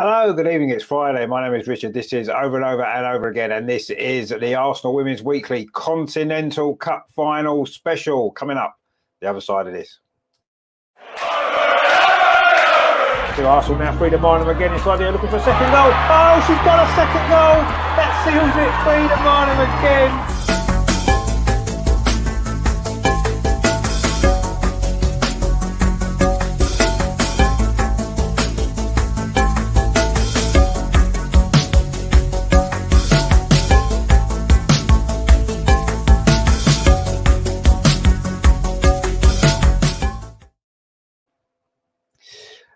Hello, good evening. It's Friday. My name is Richard. This is Over and Over and Over Again, and this is the Arsenal Women's Weekly Continental Cup Final Special coming up the other side of this. So Arsenal now Frida Marnham again inside here looking for a second goal. Oh, she's got a second goal. That seals it. Frida Marnham again.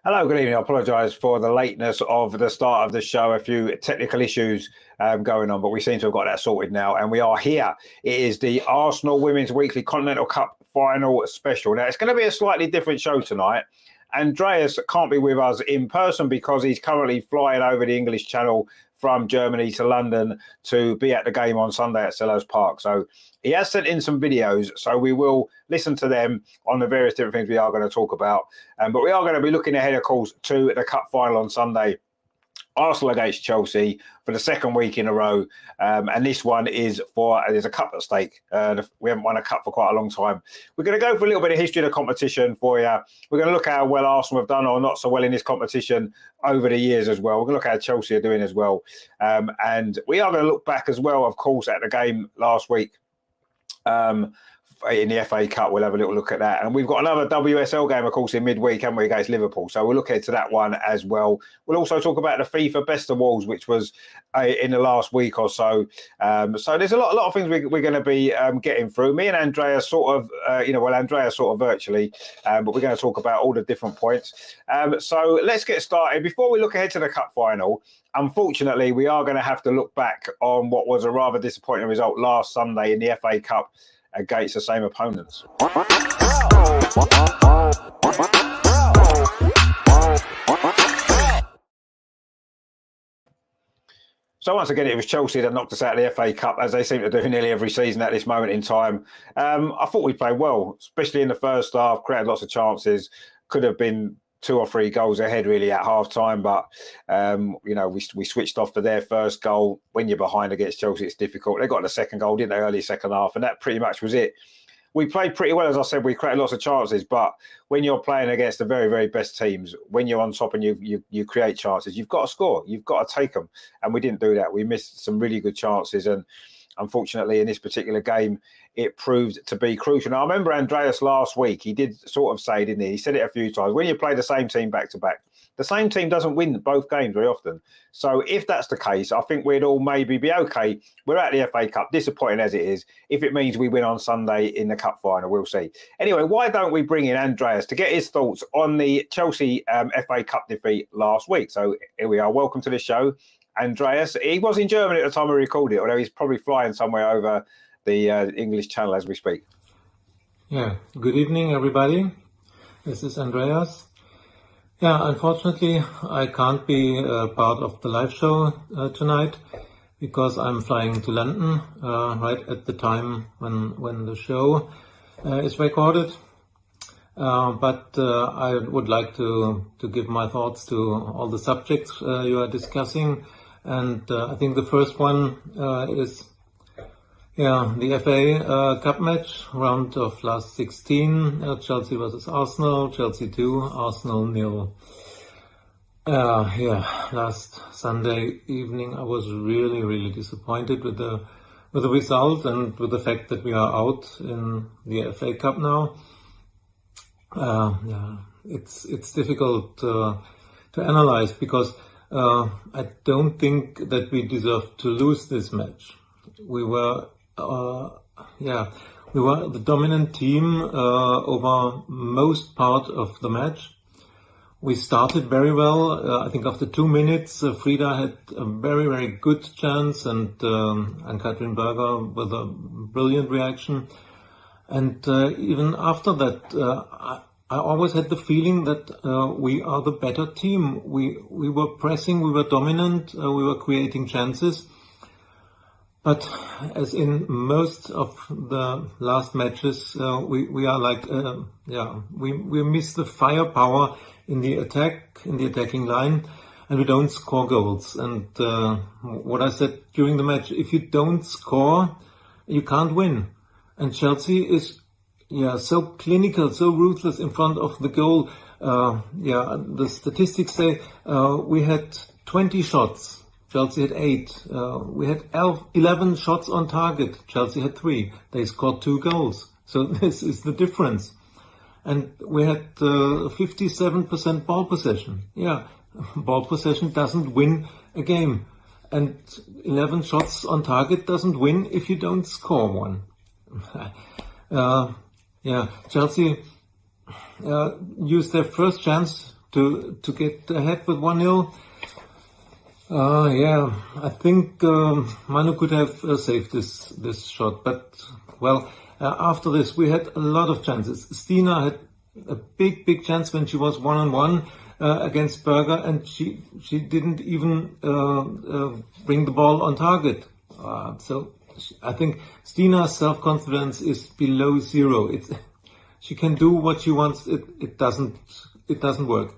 Hello, good evening. I apologise for the lateness of the start of the show. A few technical issues going on, but we seem to have got that sorted now, and we are here. It is the Arsenal Women's Weekly Continental Cup Final Special. Now, it's going to be a slightly different show tonight. Andreas can't be with us in person because he's currently flying over the English Channel from Germany to London to be at the game on Sunday at Selhurst Park. So he has sent in some videos, so we will listen to them on the various different things we are going to talk about. But we are going to be looking ahead, of course, to the cup final on Sunday. Arsenal against Chelsea for the second week in a row. And this one is there's a cup at stake. We haven't won a cup for quite a long time. We're going to go for a little bit of history of the competition for you. We're going to look at how well Arsenal have done or not so well in this competition over the years as well. We're going to look at how Chelsea are doing as well. And we are going to look back as well, of course, at the game last week. In the FA Cup, we'll have a little look at that. And we've got another WSL game, of course, in midweek, haven't we, against Liverpool. So we'll look ahead to that one as well. We'll also talk about the FIFA Best Awards, which was in the last week or so. So there's a lot of things we're going to be getting through. Me and Andrea sort of, Andrea sort of virtually, but we're going to talk about all the different points. So let's get started. Before we look ahead to the cup final, unfortunately, we are going to have to look back on what was a rather disappointing result last Sunday in the FA Cup against the same opponents. So once again, it was Chelsea that knocked us out of the FA Cup, as they seem to do nearly every season at this moment in time. I thought we played well, especially in the first half, created lots of chances, could have been 2 or 3 goals ahead really at half time, but we switched off to their first goal. When you're behind against Chelsea, it's difficult. They got the second goal, didn't they, early second half, and that pretty much was it. We played pretty well, as I said. We created lots of chances, but when you're playing against the very, very best teams, when you're on top and you create chances, you've got to score. You've got to take them, and we didn't do that. We missed some really good chances, and unfortunately, in this particular game, it proved to be crucial. Now, I remember Andreas last week, he did sort of say, didn't he? He said it a few times. When you play the same team back-to-back, the same team doesn't win both games very often. So if that's the case, I think we'd all maybe be okay. We're at the FA Cup, disappointing as it is. If it means we win on Sunday in the cup final, we'll see. Anyway, why don't we bring in Andreas to get his thoughts on the Chelsea FA Cup defeat last week? So here we are. Welcome to the show, Andreas. He was in Germany at the time we recorded it, although he's probably flying somewhere over the English Channel as we speak. Yeah, good evening, everybody. This is Andreas. Yeah, unfortunately, I can't be part of the live show tonight because I'm flying to London right at the time when the show is recorded. But I would like to give my thoughts to all the subjects you are discussing. And I think the first one is the FA Cup match, round of last 16, Chelsea versus Arsenal, Chelsea 2, Arsenal 0. Last Sunday evening I was really disappointed with the result and with the fact that we are out in the FA Cup now. It's difficult to analyze because I don't think that we deserve to lose this match. We were the dominant team over most part of the match. We started very well. I think after 2 minutes, Frida had a very good chance, and Katrin Berger with a brilliant reaction. And even after that, I always had the feeling that we are the better team. We were pressing, we were dominant, we were creating chances. But as in most of the last matches, we are like, we miss the firepower in the attacking line. and we don't score goals. And what I said during the match, if you don't score, you can't win. And Chelsea is so clinical, so ruthless in front of the goal. The statistics say we had 20 shots. Chelsea had 8. We had 11 shots on target. Chelsea had 3. They scored 2 goals. So this is the difference. And we had 57% ball possession. Yeah, ball possession doesn't win a game. And 11 shots on target doesn't win if you don't score one. Chelsea used their first chance to get ahead with 1-0. I think Manu could have saved this shot, but after this we had a lot of chances. Stina had a big chance when she was 1-on-1 against Berger, and she didn't even bring the ball on target. So I think Stina's self-confidence is below 0. She can do what she wants. It doesn't work.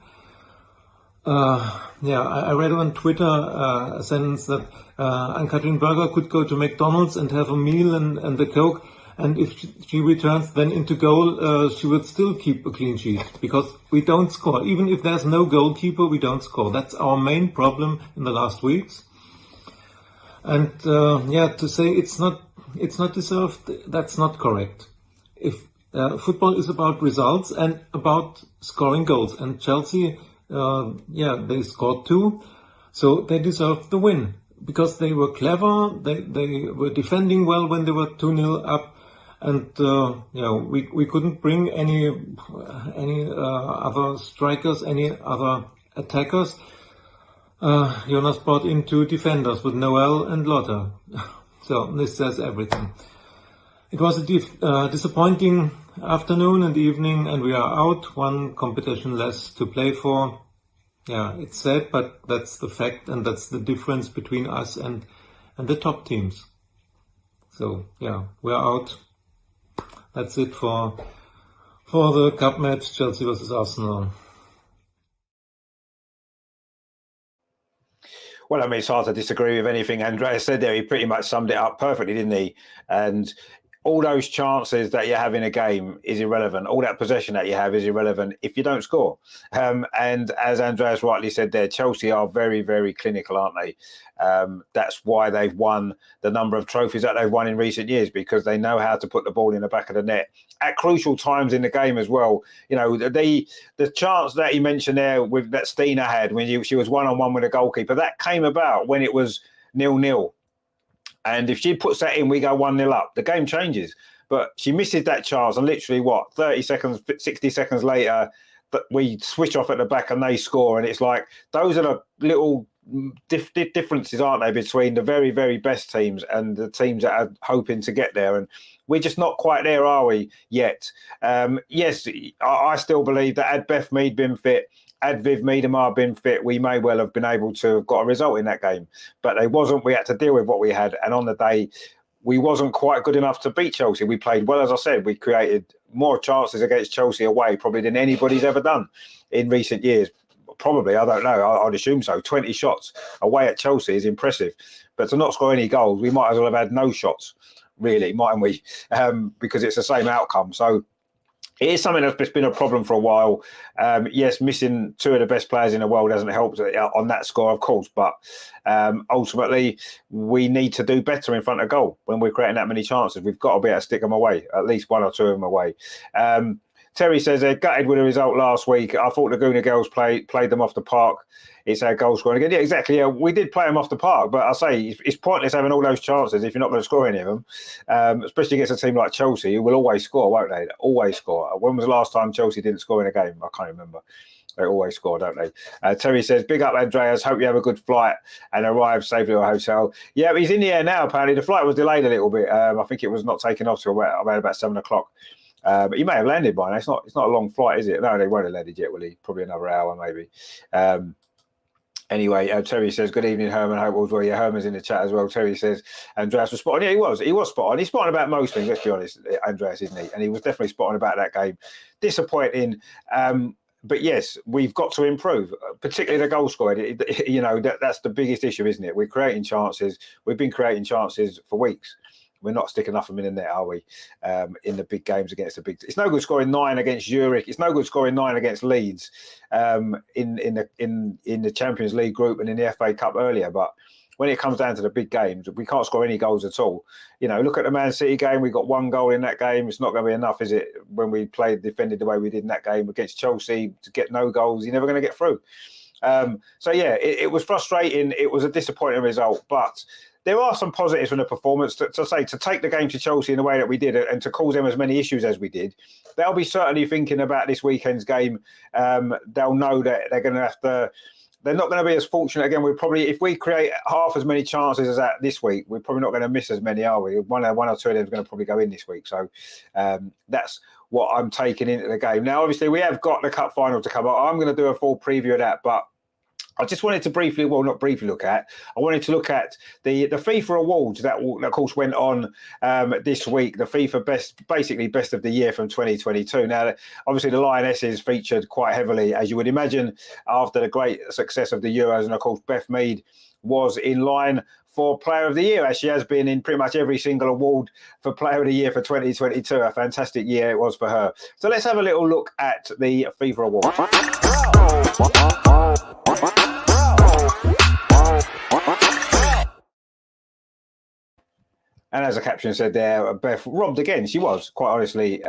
I read on Twitter a sentence that Ann-Katrin Berger could go to McDonald's and have a meal and the Coke, and if she returns then into goal, she would still keep a clean sheet, because we don't score. Even if there's no goalkeeper, we don't score. That's our main problem in the last weeks. And to say it's not deserved, that's not correct. If football is about results and about scoring goals, and Chelsea, they scored 2, so they deserved the win because they were clever. They were defending well when they were 2-0 up, and we couldn't bring any other strikers, any other attackers. Jonas brought in 2 defenders with Noel and Lotte. So this says everything. It was a disappointing afternoon and evening, and we are out. 1 competition less to play for. Yeah, it's sad, but that's the fact, and that's the difference between us and the top teams. So we're out. That's it for the cup match, Chelsea versus Arsenal. Well, I mean, it's hard to disagree with anything Andreas said there. He pretty much summed it up perfectly, didn't he? And all those chances that you have in a game is irrelevant. All that possession that you have is irrelevant if you don't score. And as Andreas rightly said there, Chelsea are very, very clinical, aren't they? That's why they've won the number of trophies that they've won in recent years, because they know how to put the ball in the back of the net at crucial times in the game as well. You know, the chance that he mentioned there with that Stina had when she was 1-on-1 with a goalkeeper, that came about when it was 0-0. And if she puts that in, we go 1-0 up. The game changes. But she misses that chance, and literally, 30 seconds, 60 seconds later, we switch off at the back and they score. And it's like, those are the little differences, aren't they, between the very, very best teams and the teams that are hoping to get there. And we're just not quite there, are we, yet? Yes, I still believe that had Beth Mead been fit, had Viv Miedemar been fit, we may well have been able to have got a result in that game. But they wasn't. We had to deal with what we had. And on the day, we wasn't quite good enough to beat Chelsea. We played well, as I said. We created more chances against Chelsea away probably than anybody's ever done in recent years. Probably, I don't know. I'd assume so. 20 shots away at Chelsea is impressive. But to not score any goals, we might as well have had no shots, really, mightn't we? Because it's the same outcome. So it is something that's been a problem for a while. Yes, missing 2 of the best players in the world doesn't help on that score, of course. But ultimately, we need to do better in front of goal when we're creating that many chances. We've got to be able to stick them away, at least 1 or 2 of them away. Terry says they're gutted with the result last week. I thought Laguna Girls played them off the park. It's our goal scoring again. Yeah, exactly. Yeah, we did play them off the park, but I say it's pointless having all those chances if you're not going to score any of them, especially against a team like Chelsea, who will always score, won't they? Always score. When was the last time Chelsea didn't score in a game? I can't remember. They always score, don't they? Terry says, big up, Andreas. Hope you have a good flight and arrive safely at a hotel. Yeah, he's in the air now, apparently. The flight was delayed a little bit. I think it was not taken off till around about 7 o'clock. But he may have landed by now. It's not a long flight, is it? No, they won't have landed yet, will he? Probably another hour, maybe. Anyway, Terry says, good evening, Herman. Hope all's well. Yeah, Herman's in the chat as well. Terry says, Andreas was spot on. Yeah, he was spot on. He's spot on about most things, let's be honest, Andreas, isn't he? And he was definitely spot on about that game. Disappointing. but yes, we've got to improve, particularly the goal scoring. That's the biggest issue, isn't it? We're creating chances. We've been creating chances for weeks. We're not sticking enough of them in there, are we? In the big games against the big. It's no good scoring 9 against Zurich. It's no good scoring 9 against Leeds in the Champions League group and in the FA Cup earlier. But when it comes down to the big games, we can't score any goals at all. Look at the Man City game. We got 1 goal in that game. It's not going to be enough, is it? When we defended the way we did in that game against Chelsea, to get no goals, you're never going to get through. It was frustrating. It was a disappointing result, but there are some positives from the performance. To take the game to Chelsea in the way that we did and to cause them as many issues as we did, they'll be certainly thinking about this weekend's game. They'll know that they're going to have to. They're not going to be as fortunate again. If we create half as many chances as that this week, we're probably not going to miss as many, are we? One or two of them are going to probably go in this week. So that's what I'm taking into the game. Now, obviously, we have got the cup final to come up. I'm going to do a full preview of that, but I just wanted to not briefly look at. I wanted to look at the FIFA awards that of course went on this week. The FIFA best of the year from 2022. Now, obviously, the Lionesses featured quite heavily, as you would imagine, after the great success of the Euros, and of course, Beth Mead was in line for Player of the Year, as she has been in pretty much every single award for Player of the Year for 2022. A fantastic year it was for her. So let's have a little look at the FIFA awards. And as the caption said there, Beth robbed again. She was, quite honestly.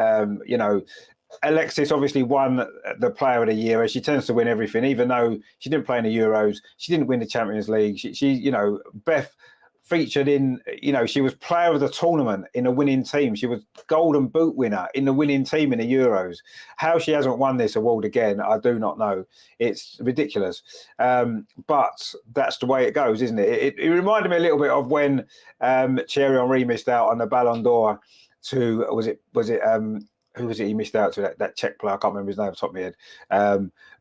Alexis obviously won the Player of the Year, as she tends to win everything, even though she didn't play in the Euros. She didn't win the Champions League. Beth featured in, she was Player of the Tournament in a winning team. She was Golden Boot winner in the winning team in the Euros. How she hasn't won this award again, I do not know. It's ridiculous. But that's the way it goes, isn't it? It reminded me a little bit of when Thierry Henry missed out on the Ballon d'Or to, who was it he missed out to? That Czech player, I can't remember his name off the top of my head.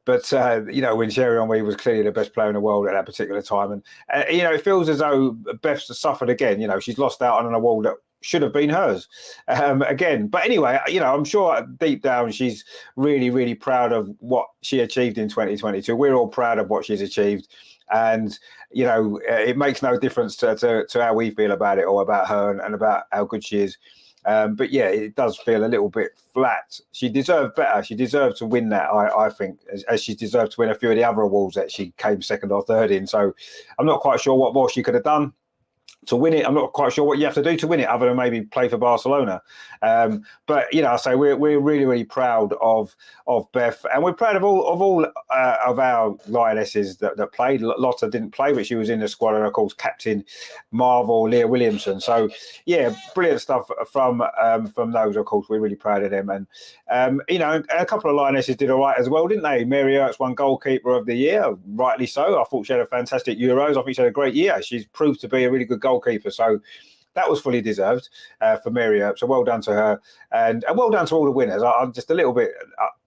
But when Thierry Henry was clearly the best player in the world at that particular time. And, it feels as though Beth's suffered again. She's lost out on an award that should have been hers again. But anyway, I'm sure deep down she's really, really proud of what she achieved in 2022. We're all proud of what she's achieved. And, it makes no difference to how we feel about it or about her and about how good she is. But yeah, it does feel a little bit flat. She deserved better. She deserved to win that, I think, as she deserved to win a few of the other awards that she came second or third in. So I'm not quite sure what more she could have done to win it. I'm not quite sure what you have to do to win it, other than maybe play for Barcelona. But I say we're really, really proud of Beth, and we're proud of all of our Lionesses that played. Lotta didn't play, but she was in the squad, and of course, Captain Marvel, Leah Williamson. So yeah, brilliant stuff from those. Of course, we're really proud of them, and a couple of Lionesses did all right as well, didn't they? Mary Earps won Goalkeeper of the Year, rightly so. I thought she had a fantastic Euros. I think she had a great year. She's proved to be a really good goalkeeper, so that was fully deserved for Mary Earp. So well done to her, and well done to all the winners. I'm just a little bit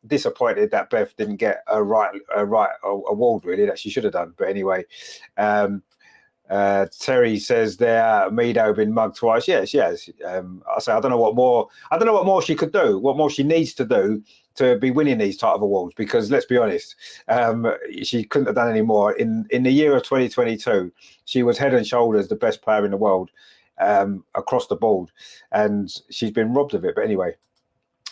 disappointed that Beth didn't get a right award, really, that she should have done. But anyway, Terry says there, Mido been mugged twice. Yeah, she has. I say I don't know what more she could do, what more she needs to do to be winning these type of awards, because let's be honest, she couldn't have done any more. In the year of 2022, she was head and shoulders the best player in the world across the board, and she's been robbed of it. But anyway,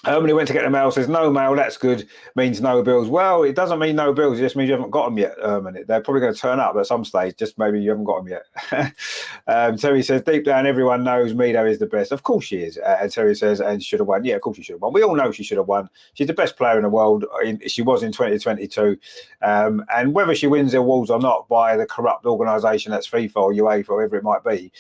When he went to get the mail, says no mail, that's good, means no bills. Well, it doesn't mean no bills, it just means you haven't got them yet, and they're probably going to turn up at some stage, just maybe you haven't got them yet. Terry says, deep down, everyone knows Mido is the best. Of course she is. And Terry says, and should have won. Yeah, of course she should have won. We all know she should have won. She's the best player in the world. She was in 2022. And whether she wins the awards or not by the corrupt organisation that's FIFA or UEFA or whatever it might be,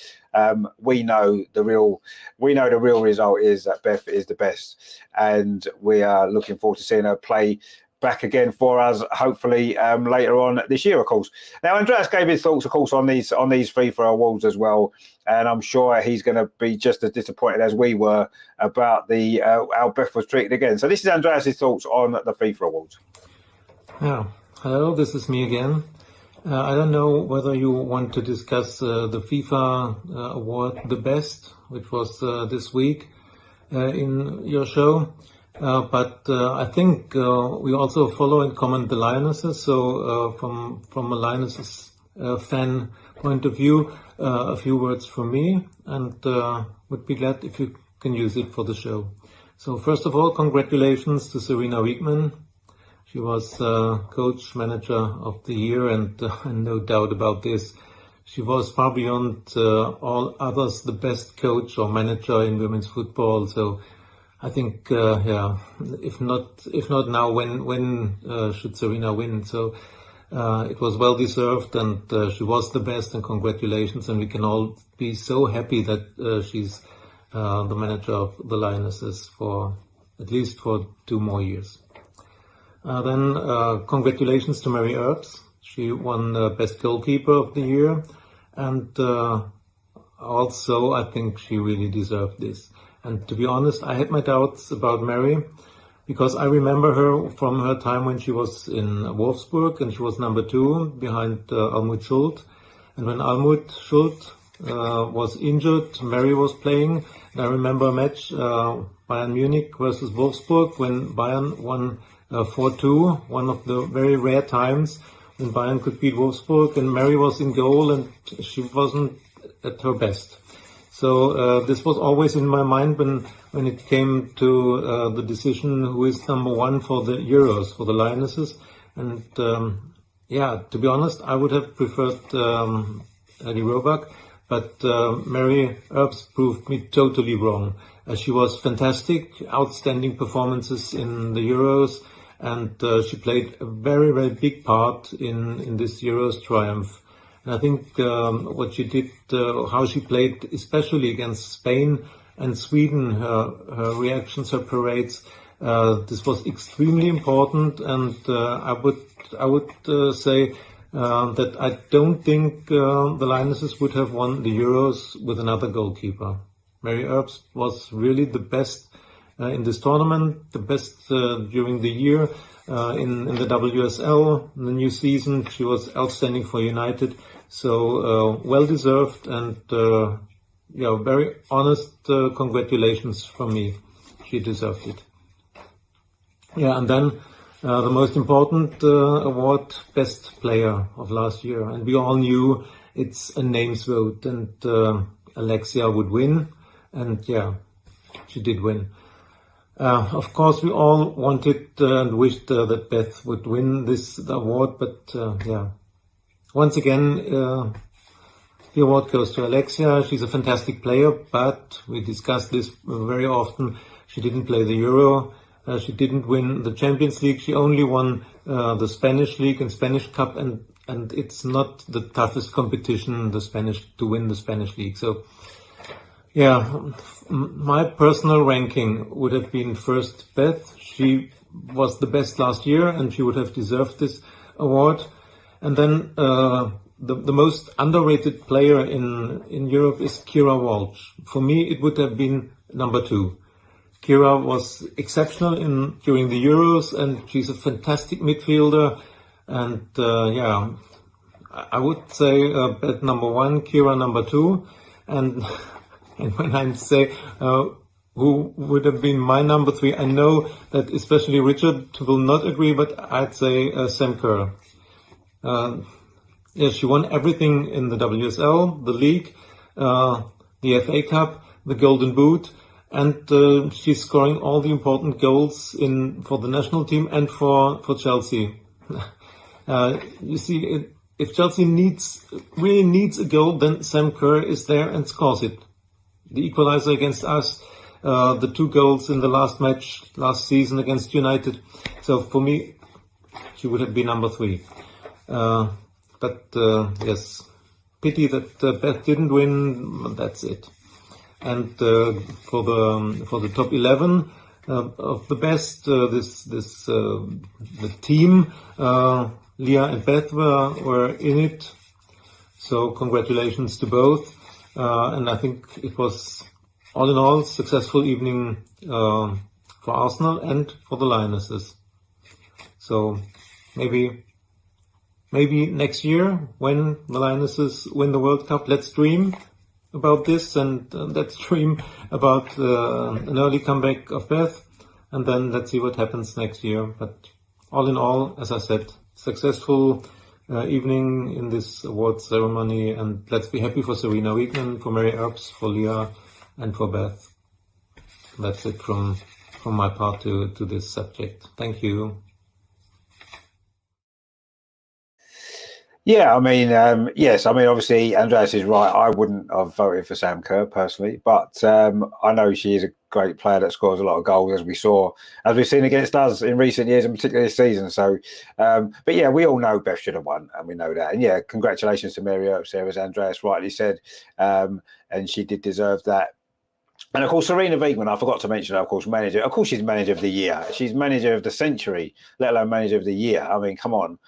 we know the real result is that Beth is the best, and we are looking forward to seeing her play back again for us, hopefully later on this year, of course. Now, Andreas gave his thoughts, of course, on these FIFA awards as well, and I'm sure he's going to be just as disappointed as we were about the how Beth was treated again. So this is Andreas's thoughts on the FIFA awards. Yeah, hello, this is me again. I don't know whether you want to discuss the FIFA award, the best, which was this week in your show. But I think we also follow and comment the Lionesses. So from a Lionesses fan point of view, a few words from me, and would be glad if you can use it for the show. So first of all, congratulations to Serena Wiegmann. She was coach manager of the year, and no doubt about this, she was far beyond all others the best coach or manager in women's football. So I think, if not now, when should Serena win? So it was well deserved, and she was the best. And congratulations! And we can all be so happy that she's the manager of the Lionesses for at least for 2 more years. Then congratulations to Mary Earps. She won Best Goalkeeper of the Year, and also I think she really deserved this. And to be honest, I had my doubts about Mary, because I remember her from her time when she was in Wolfsburg, and she was number 2 behind Almut Schult. And when Almut Schult was injured, Mary was playing. And I remember a match, Bayern Munich versus Wolfsburg, when Bayern won 4-2, one of the very rare times when Bayern could beat Wolfsburg, and Mary was in goal and she wasn't at her best. So this was always in my mind when it came to the decision who is number 1 for the Euros, for the Lionesses. And to be honest, I would have preferred Eddie Roebuck, but Mary Earps proved me totally wrong. She was fantastic, outstanding performances in the Euros, and she played a very, very big part in this Euros triumph. And I think what she did, how she played, especially against Spain and Sweden, her reactions, her parades, this was extremely important. And I would say that I don't think the Lionesses would have won the Euros with another goalkeeper. Mary Earps was really the best in this tournament, the best during the year in the WSL, in the new season. She was outstanding for United. So well deserved, and very honest congratulations from me. She deserved it. Yeah, and then the most important award, Best Player of last year. And we all knew it's a names vote, and Alexia would win. And yeah, she did win. Of course, we all wanted and wished that Beth would win this award, but once again, the award goes to Alexia. She's a fantastic player, but we discussed this very often. She didn't play the Euro. She didn't win the Champions League. She only won the Spanish League and Spanish Cup, and it's not the toughest competition, to win the Spanish League. So, yeah, my personal ranking would have been first Beth. She was the best last year, and she would have deserved this award. And then the most underrated player in Europe is Kira Walsh. For me, it would have been number 2. Kira was exceptional during the Euros, and she's a fantastic midfielder. And I would say Beth number 1, Kira number 2, and when I say who would have been my number 3, I know that especially Richard will not agree, but I'd say Sam Kerr. She won everything in the WSL, the league, the FA Cup, the Golden Boot, and she's scoring all the important goals for the national team and for Chelsea. You see, if Chelsea really needs a goal, then Sam Kerr is there and scores it. The equalizer against us, the 2 goals in the last match last season against United. So for me, she would have been number 3. But yes, pity that Beth didn't win. That's it. And for the top 11 of the best, the team, Leah and Beth were in it. So congratulations to both. And I think it was, all in all, successful evening for Arsenal and for the Lionesses. So maybe next year, when the Lionesses win the World Cup, let's dream about this, and let's dream about an early comeback of Beth, and then let's see what happens next year. But all in all, as I said, successful evening in this awards ceremony, and let's be happy for Serena Wiegman, for Mary Earps, for Leah, and for Beth. That's it from my part to this subject. Thank you. Yeah, I mean, yes, I mean, obviously, Andreas is right. I wouldn't have voted for Sam Kerr personally, but I know she is a great player that scores a lot of goals, as we've seen against us in recent years, and particularly this season. So, but yeah, we all know Beth should have won, and we know that. And yeah, congratulations to Mary Earps there, as Andreas rightly said, and she did deserve that. And of course, Serena Wiegman, I forgot to mention her, of course, manager. Of course, she's manager of the year. She's manager of the century, let alone manager of the year. I mean, come on.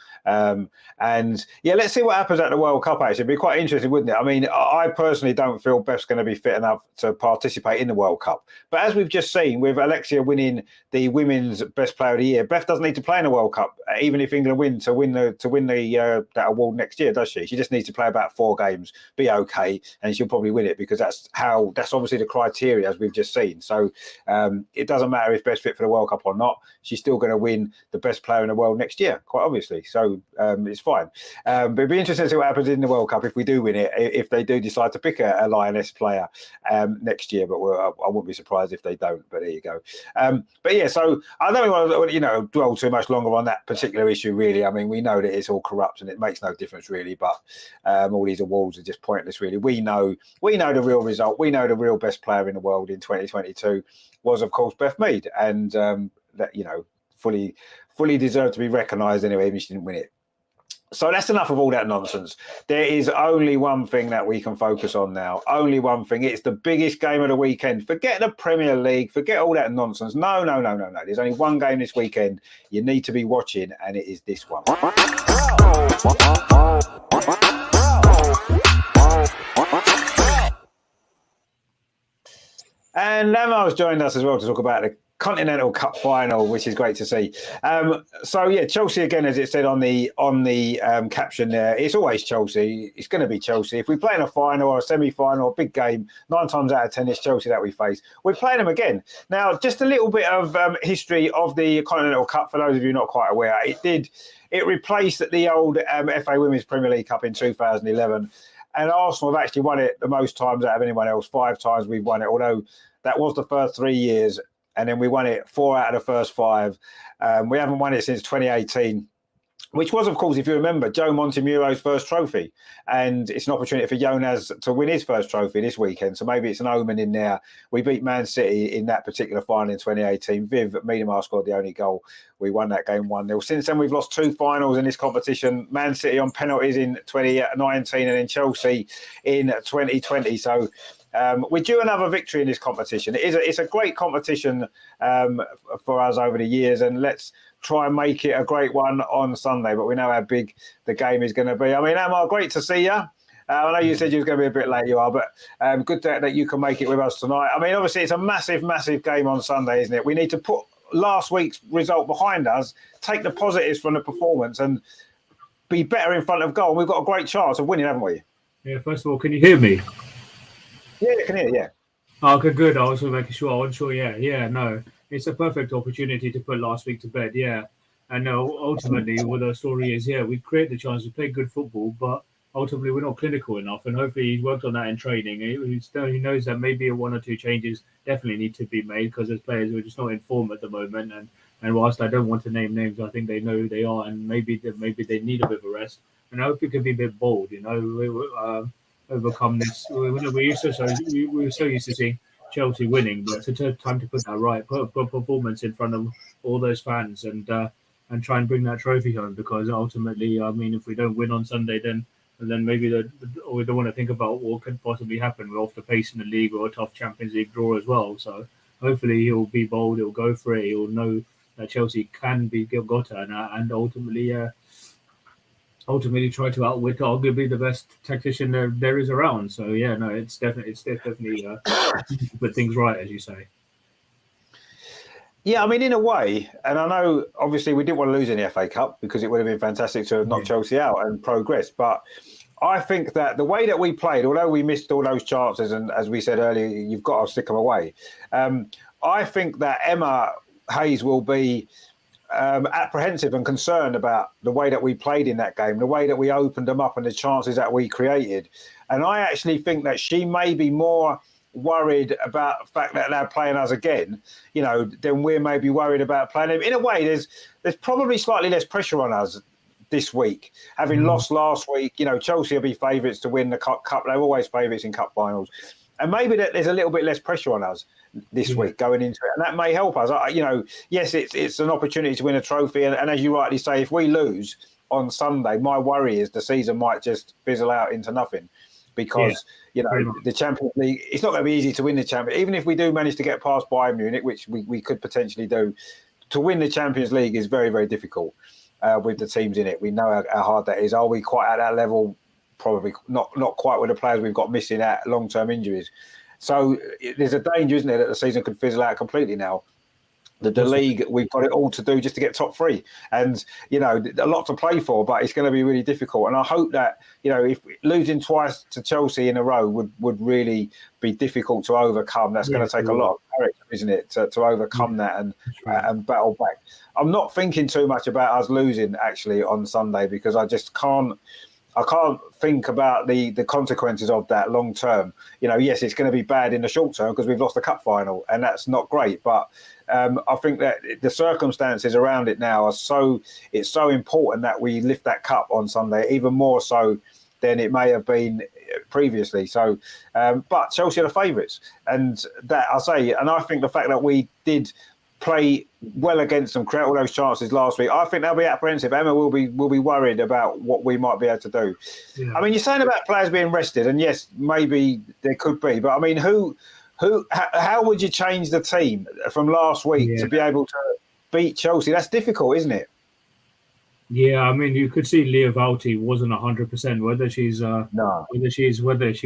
And yeah, let's see what happens at the World Cup, actually. It'd be quite interesting, wouldn't it? I mean, I personally don't feel Beth's going to be fit enough to participate in the World Cup. But as we've just seen, with Alexia winning the Women's Best Player of the Year, Beth doesn't need to play in the World Cup, even if England win to win that award next year, does she? She just needs to play about 4 games, be okay, and she'll probably win it, because that's obviously the criteria, as we've just seen. So it doesn't matter if Beth's fit for the World Cup or not. She's still going to win the best player in the world next year, quite obviously. So it's fine. But it'd be interesting to see what happens in the World Cup if we do win it, if they do decide to pick a Lioness player next year. But I wouldn't be surprised if they don't. But there you go. But yeah, so I don't want to dwell too much longer on that particular issue, really. I mean, we know that it's all corrupt and it makes no difference, really. But all these awards are just pointless, really. We know the real result. We know the real best player in the world in 2022 was, of course, Beth Mead, and that fully deserved to be recognised anyway, even if she didn't win it. So that's enough of all that nonsense. There is only one thing that we can focus on now. Only one thing. It's the biggest game of the weekend. Forget the Premier League. Forget all that nonsense. No. There's only one game this weekend you need to be watching, and it is this one. And Lamar has joined us as well to talk about the Continental Cup final, which is great to see. So yeah, Chelsea again, as it said on the caption there. It's always Chelsea. It's going to be Chelsea. If we play in a final or a semi-final or a big game, 9 times out of 10 it's Chelsea that we face. We're playing them again. Now, just a little bit of history of the Continental Cup for those of you not quite aware. It replaced the old FA Women's Premier League Cup in 2011. And Arsenal have actually won it the most times out of anyone else. 5 times we've won it, although that was the first 3 years. And then we won it 4 out of the first 5. We haven't won it since 2018, which was, of course, if you remember, Joe Montemuro's first trophy. And it's an opportunity for Jonas to win his first trophy this weekend. So maybe it's an omen in there. We beat Man City in that particular final in 2018. Viv Miedemar scored the only goal. We won that game 1-0. Since then, we've lost 2 finals in this competition. Man City on penalties in 2019 and then Chelsea in 2020. So we're due another victory in this competition. It's a great competition for us over the years, and let's try and make it a great one on Sunday. But we know how big the game is going to be. I mean, Amar, great to see you. I know you said you was going to be a bit late, you are, but good that you can make it with us tonight. I mean, obviously, it's a massive, massive game on Sunday, isn't it? We need to put last week's result behind us, take the positives from the performance, and be better in front of goal. We've got a great chance of winning, haven't we? Yeah, first of all, can you hear me? Yeah, I can hear you, yeah. Okay, good. I was making sure. I wasn't sure. Yeah, no. It's a perfect opportunity to put last week to bed, yeah. And ultimately, what the story is, yeah, we create the chance to play good football, but ultimately we're not clinical enough. And hopefully he's worked on that in training. He knows that maybe 1 or 2 changes definitely need to be made because there's players who are just not in form at the moment. And whilst I don't want to name names, I think they know who they are, and maybe they need a bit of a rest. And I hope he can be a bit bold, overcome this. We were so used to seeing Chelsea winning, but it's time to put that right, put performance in front of all those fans, and try and bring that trophy home. Because ultimately, I mean, if we don't win on Sunday, then maybe we don't want to think about what could possibly happen. We're off the pace in the league or a tough Champions League draw as well. So hopefully he'll be bold. He'll go for it. He'll know that Chelsea can be got at, and ultimately try to outwit arguably the best tactician there is around. So yeah, no, it's definitely put things right, as you say. Yeah, I mean, in a way, and I know obviously we didn't want to lose in the FA Cup because it would have been fantastic to have knocked Chelsea out and progress. But I think that the way that we played, although we missed all those chances, and as we said earlier, you've got to stick them away. I think that Emma Hayes will be apprehensive and concerned about the way that we played in that game, the way that we opened them up and the chances that we created. And I actually think that she may be more worried about the fact that they're playing us again, than we're maybe worried about playing them. In a way, there's probably slightly less pressure on us this week, having lost last week. Chelsea will be favourites to win the cup. They're always favourites in cup finals, and maybe that there's a little bit less pressure on us this week going into it, and that may help us. Yes, it's an opportunity to win a trophy, and as you rightly say, if we lose on Sunday, my worry is the season might just fizzle out into nothing, because the Champions League, it's not going to be easy to win the Champions. Even if we do manage to get past Bayern Munich, which we could potentially do, to win the Champions League is very, very difficult with the teams in it. We know how hard that is. Are we quite at that level? Probably not quite with the players we've got missing out long-term injuries. So there's a danger, isn't there, that the season could fizzle out completely now. The league, we've got it all to do just to get top three, and a lot to play for, but it's going to be really difficult. And I hope that if losing twice to Chelsea in a row would really be difficult to overcome. That's going to take a lot of character, isn't it, to overcome that and battle back. I'm not thinking too much about us losing actually on Sunday, because I just can't. I can't think about the consequences of that long term. Yes, it's going to be bad in the short term because we've lost the cup final, and that's not great. But I think that the circumstances around it now it's so important that we lift that cup on Sunday, even more so than it may have been previously. So, but Chelsea are the favourites, and that and I think the fact that we did play well against them, create all those chances last week, I think they'll be apprehensive. Emma will be worried about what we might be able to do. Yeah. I mean, you're saying about players being rested, and yes, maybe there could be, but I mean, how would you change the team from last week to be able to beat Chelsea? That's difficult, isn't it? Yeah, I mean, you could see Leah Valti wasn't 100%. Whether she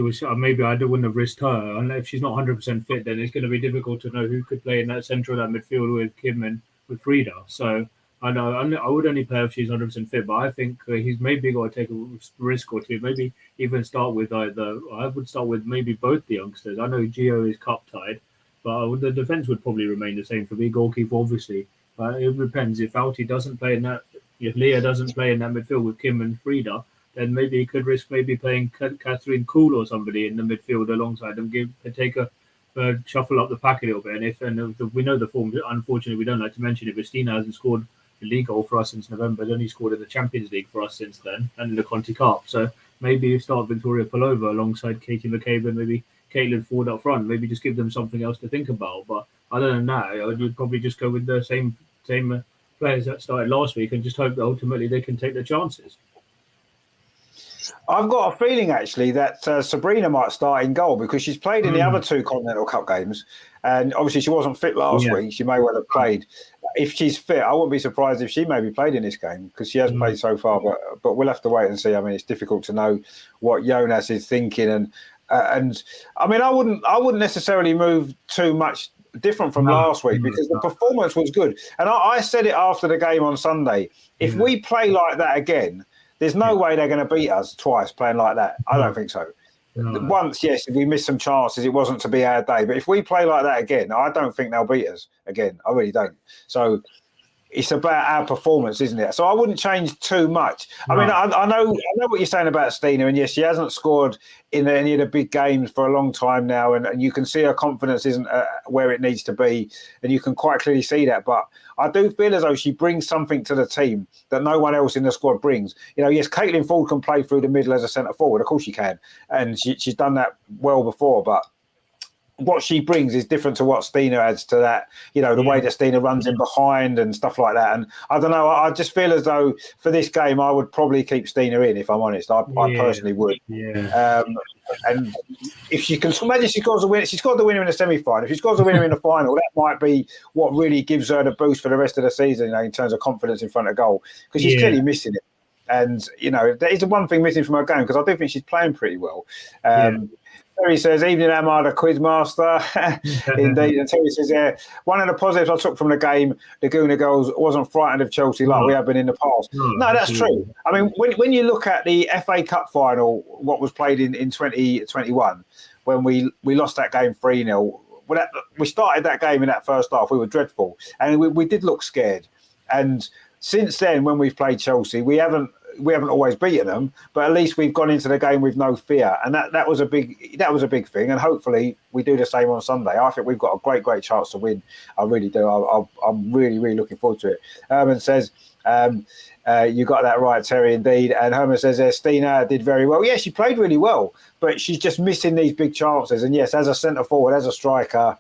was, maybe I wouldn't have risked her. And if she's not 100% fit, then it's going to be difficult to know who could play in that centre of that midfield with Kim and with Frida. So I know I would only play if she's 100% fit, but I think he's maybe got to take a risk or two. Maybe even start with I would start with maybe both the youngsters. I know Gio is cup tied, but the defence would probably remain the same for me. Goalkeeper, obviously. But it depends. If Valti doesn't play in that, if Leah doesn't play in that midfield with Kim and Frida, then maybe he could risk maybe playing Catherine Kuhl or somebody in the midfield alongside them, take a shuffle up the pack a little bit. And if we know the form, unfortunately, we don't like to mention it, but Stina hasn't scored the league goal for us since November. He's only scored in the Champions League for us since then, and in the Conti Cup. So maybe you start Victoria Pelova alongside Katie McCabe and maybe Caitlin Ford up front. Maybe just give them something else to think about. But other than that, you'd probably just go with the same players that started last week and just hope that ultimately they can take their chances. I've got a feeling actually that Sabrina might start in goal, because she's played in the other two Continental Cup games, and obviously she wasn't fit last week. She may well have played. If she's fit, I wouldn't be surprised if she maybe played in this game, because she has played so far. But we'll have to wait and see. I mean, it's difficult to know what Jonas is thinking, and I mean, I wouldn't necessarily move too much different from last week, because the performance was good. And I said it after the game on Sunday. If we play like that again, there's no way they're going to beat us twice playing like that. I don't think so. Once, yes, if we missed some chances, it wasn't to be our day. But if we play like that again, I don't think they'll beat us again. I really don't. So it's about our performance, isn't it? So I wouldn't change too much. I mean, I know what you're saying about Stina, and yes, she hasn't scored in any of the big games for a long time now, and you can see her confidence isn't where it needs to be, and you can quite clearly see that. But I do feel as though she brings something to the team that no one else in the squad brings. Yes, Caitlin Ford can play through the middle as a centre forward, of course she can, and she's done that well before, but what she brings is different to what Stina adds to that, the way that Stina runs in behind and stuff like that. And I don't know, I just feel as though for this game, I would probably keep Stina in, if I'm honest. I personally would. Yeah. And if she can, imagine she scores the winner. She scored the winner in the semi-final. If she scores the winner in the final, that might be what really gives her the boost for the rest of the season, in terms of confidence in front of goal, because she's clearly missing it. And, there is the one thing missing from her game, because I do think she's playing pretty well. Terry says, evening, Ahmad, a quiz master. Indeed. And Terry says, one of the positives I took from the game, the Gooner girls wasn't frightened of Chelsea like we have been in the past. No, that's true. I mean, when you look at the FA Cup final, what was played in 2021, when we lost that game 3-0, we started that game in that first half, we were dreadful, and we did look scared. And since then, when we've played Chelsea, we haven't always beaten them, but at least we've gone into the game with no fear, and that was a big thing. And hopefully we do the same on Sunday. I think we've got a great chance to win. I really do. I'm really looking forward to it. Herman says, you got that right, Terry, indeed. And Herman says, Stina did very well. Yeah, she played really well, but she's just missing these big chances. And yes, as a centre forward, as a striker,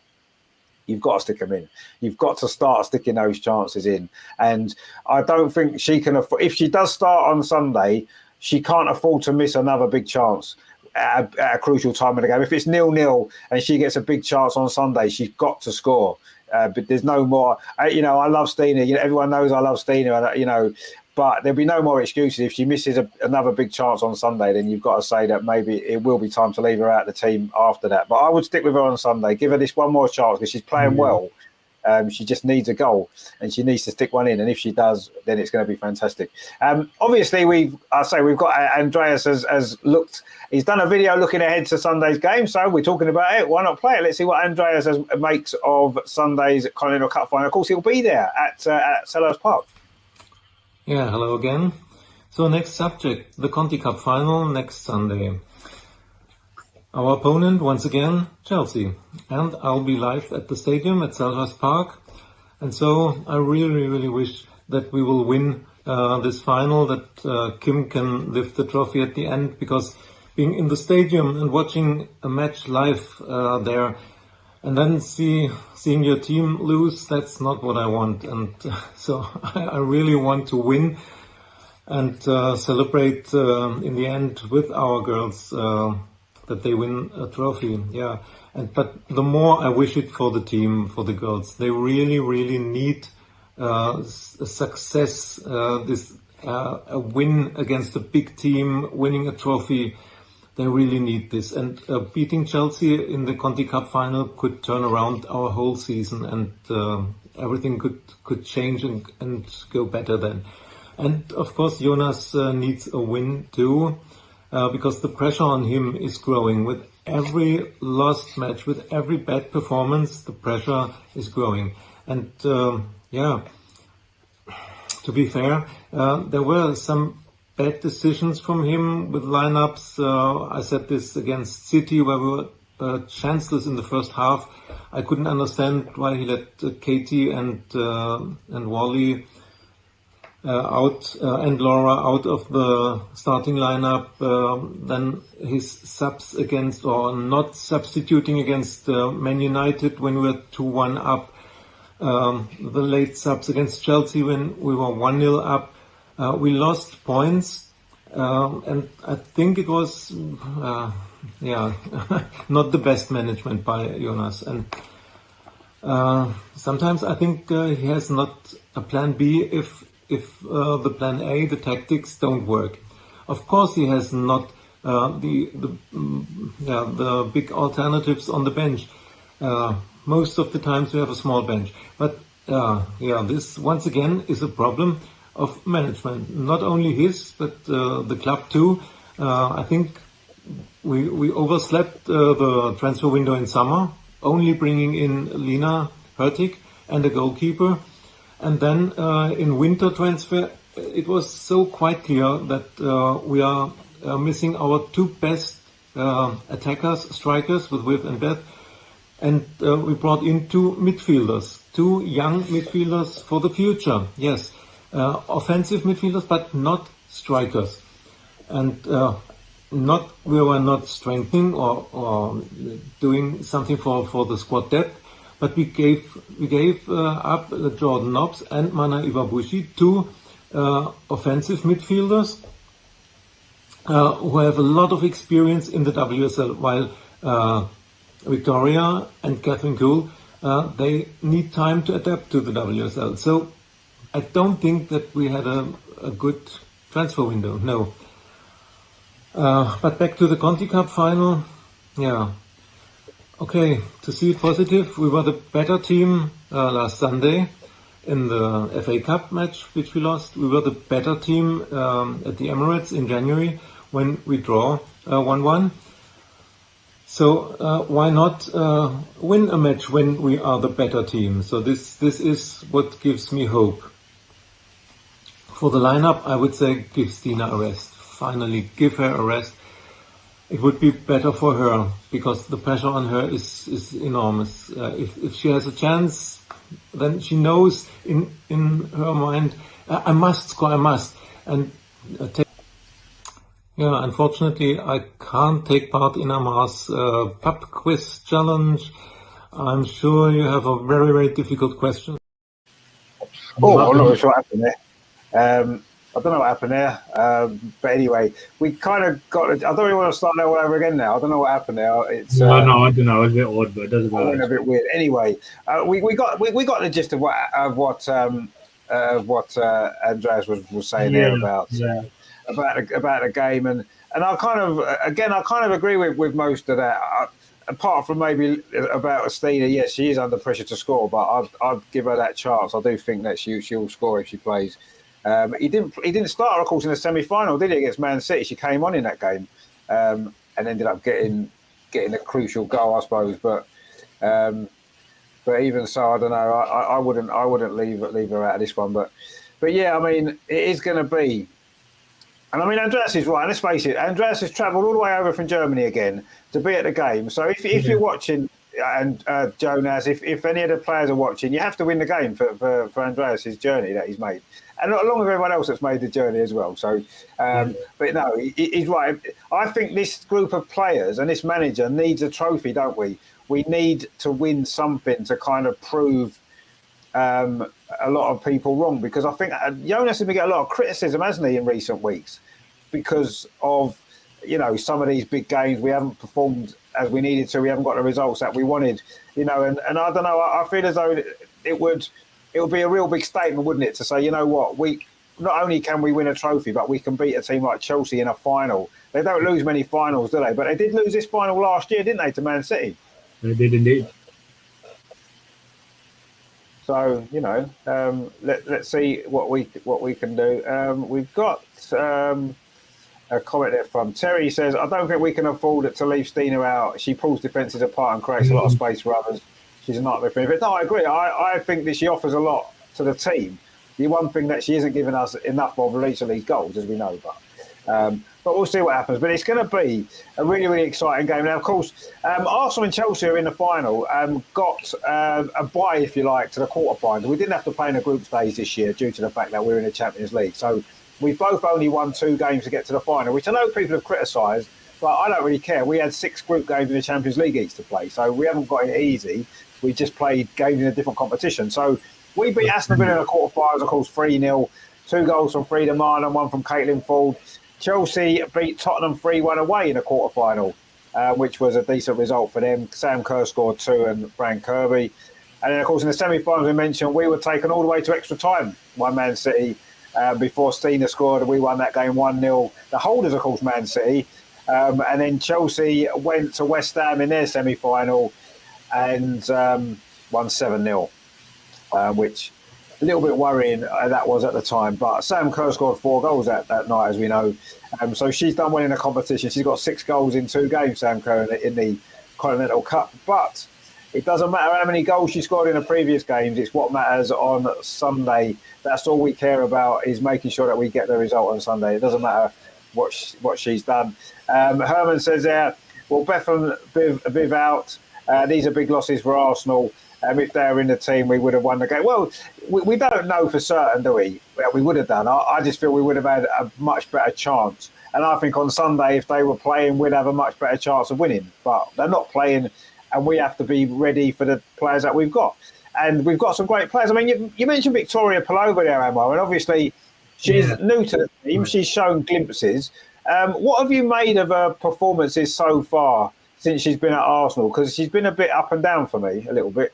you've got to stick them in. You've got to start sticking those chances in. And I don't think she can afford, if she does start on Sunday, she can't afford to miss another big chance at a crucial time of the game. If it's 0-0 and she gets a big chance on Sunday, she's got to score. But there's no more. I love Stina. Everyone knows I love Stina. But there'll be no more excuses. If she misses another big chance on Sunday, then you've got to say that maybe it will be time to leave her out of the team after that. But I would stick with her on Sunday. Give her this one more chance because she's playing well. She just needs a goal and she needs to stick one in. And if she does, then it's going to be fantastic. Obviously, we've got Andreas has looked. He's done a video looking ahead to Sunday's game. So we're talking about it. Why not play it? Let's see what Andreas makes of Sunday's Continental Cup final. Of course, he'll be there at Selhurst Park. Yeah, hello again. So next subject, the Conti Cup final next Sunday. Our opponent, once again, Chelsea. And I'll be live at the stadium at Selhurst Park. And so I really wish that we will win this final, that Kim can lift the trophy at the end, because being in the stadium and watching a match live there and then seeing your team lose, that's not what I want. And so I really want to win and celebrate in the end with our girls that they win a trophy. Yeah, but the more I wish it for the team, for the girls. They really need a success, a win against a big team, winning a trophy. They really need this, and beating Chelsea in the Conti Cup final could turn around our whole season, and everything could change and go better then. And of course, Jonas needs a win too, because the pressure on him is growing. With every lost match, with every bad performance, the pressure is growing. And to be fair, there were some bad decisions from him with lineups. I said this against City, where we were chanceless in the first half. I couldn't understand why he let Katie and Wally out and Laura out of the starting lineup. Then his subs against, or not substituting against Man United when we were 2-1 up. The late subs against Chelsea when we were 1-0 up. We lost points, and I think it was, not the best management by Jonas. And sometimes I think he has not a plan B if the plan A, the tactics, don't work. Of course, he has not the big alternatives on the bench. Most of the times we have a small bench, but this once again is a problem of management, not only his, but the club too. I think we overslept the transfer window in summer, only bringing in Lina Hurtig and a goalkeeper. And then in winter transfer, it was so quite clear that we are missing our two best attackers, strikers with Viv and Beth. And we brought in two midfielders, two young midfielders for the future. Yes. Offensive midfielders, but not strikers, and we were not strengthening or doing something for the squad depth, but we gave up Jordan Nobbs and Mana Iwabushi, two offensive midfielders who have a lot of experience in the WSL, while Victoria and Catherine Gould, they need time to adapt to the WSL. So I don't think that we had a good transfer window, no. But back to the Conti Cup final, okay, to see it positive, we were the better team last Sunday in the FA Cup match, which we lost. We were the better team at the Emirates in January when we draw 1-1. So why not win a match when we are the better team? So this is what gives me hope. For the lineup, I would say give Stina a rest. Finally, give her a rest. It would be better for her because the pressure on her is enormous. If she has a chance, then she knows in her mind, I must score, I must. And yeah, unfortunately, I can't take part in Amar's pub quiz challenge. I'm sure you have a very, very difficult question. Oh, I'm not sure what happened there. I don't know what happened there. But anyway, we kind of got. I don't really want to start that all over again now. I don't know what happened there. It's no, I don't know. It's a bit odd, but it doesn't matter. I went a bit weird. Anyway, we got the gist of what Andreas was saying there about the game, and I kind of agree with most of that. Apart from maybe about Stina, yes, she is under pressure to score, but I'd give her that chance. I do think that she'll score if she plays. He didn't start her, of course, in the semi-final, did he, against Man City? She came on in that game and ended up getting a crucial goal, I suppose. But even so, I don't know. I wouldn't leave her out of this one. But yeah, I mean, it is going to be. And I mean, Andreas is right. Let's face it. Andreas has travelled all the way over from Germany again to be at the game. So if you're watching, and Jonas, if any of the players are watching, you have to win the game for Andreas' journey that he's made, and along with everyone else that's made the journey as well. So, but no, he's right. I think this group of players and this manager needs a trophy, don't we? We need to win something to kind of prove a lot of people wrong, because I think Jonas has been getting a lot of criticism, hasn't he, in recent weeks, because of some of these big games we haven't performed as we needed to. We haven't got the results that we wanted, and I don't know. I feel as though it would be a real big statement, wouldn't it, to say, you know what, we not only can we win a trophy, but we can beat a team like Chelsea in a final. They don't lose many finals, do they? But they did lose this final last year, didn't they, to Man City? They did indeed. So let's see what we can do. We've got a comment there from Terry. Says, I don't think we can afford to leave Stina out. She pulls defences apart and creates a lot of space for others. She's a nightmare for me. But no, I agree. I think that she offers a lot to the team. The one thing that she isn't giving us enough of recently is goals, as we know. But we'll see what happens. But it's going to be a really, really exciting game. Now, of course, Arsenal and Chelsea are in the final. Got a bye, if you like, to the quarterfinals. We didn't have to play in the group stage this year due to the fact that we're in the Champions League. So we both only won 2 games to get to the final, which I know people have criticised, but I don't really care. We had 6 group games in the Champions League each to play, so we haven't got it easy. We just played games in a different competition. So we beat Aston Villa in the quarterfinals, of course, 3-0. 2 goals from Frida Mahler and 1 from Caitlin Ford. Chelsea beat Tottenham 3-1 away in a quarterfinal, which was a decent result for them. Sam Kerr scored 2 and Frank Kirby. And then, of course, in the semi-finals we mentioned, we were taken all the way to extra time by Man City before Stina scored, and we won that game 1-0. The holders, of course, Man City. And then Chelsea went to West Ham in their semi-final and won 7-0, which a little bit worrying that was at the time. But Sam Kerr scored 4 goals that night, as we know. So she's done well in the competition. She's got 6 goals in 2 games, Sam Kerr, in the Continental Cup. But it doesn't matter how many goals she scored in the previous games. It's what matters on Sunday. That's all we care about, is making sure that we get the result on Sunday. It doesn't matter what she's done. Herman says there, well, Bethel Viv out. These are big losses for Arsenal. If they were in the team, we would have won the game. Well, we don't know for certain, do we? Well, we would have done. I just feel we would have had a much better chance. And I think on Sunday, if they were playing, we'd have a much better chance of winning. But they're not playing, and we have to be ready for the players that we've got. And we've got some great players. I mean, you mentioned Victoria Palova there, Ammo, and obviously she's new to the team. She's shown glimpses. What have you made of her performances so far since she's been at Arsenal? Because she's been a bit up and down for me, a little bit.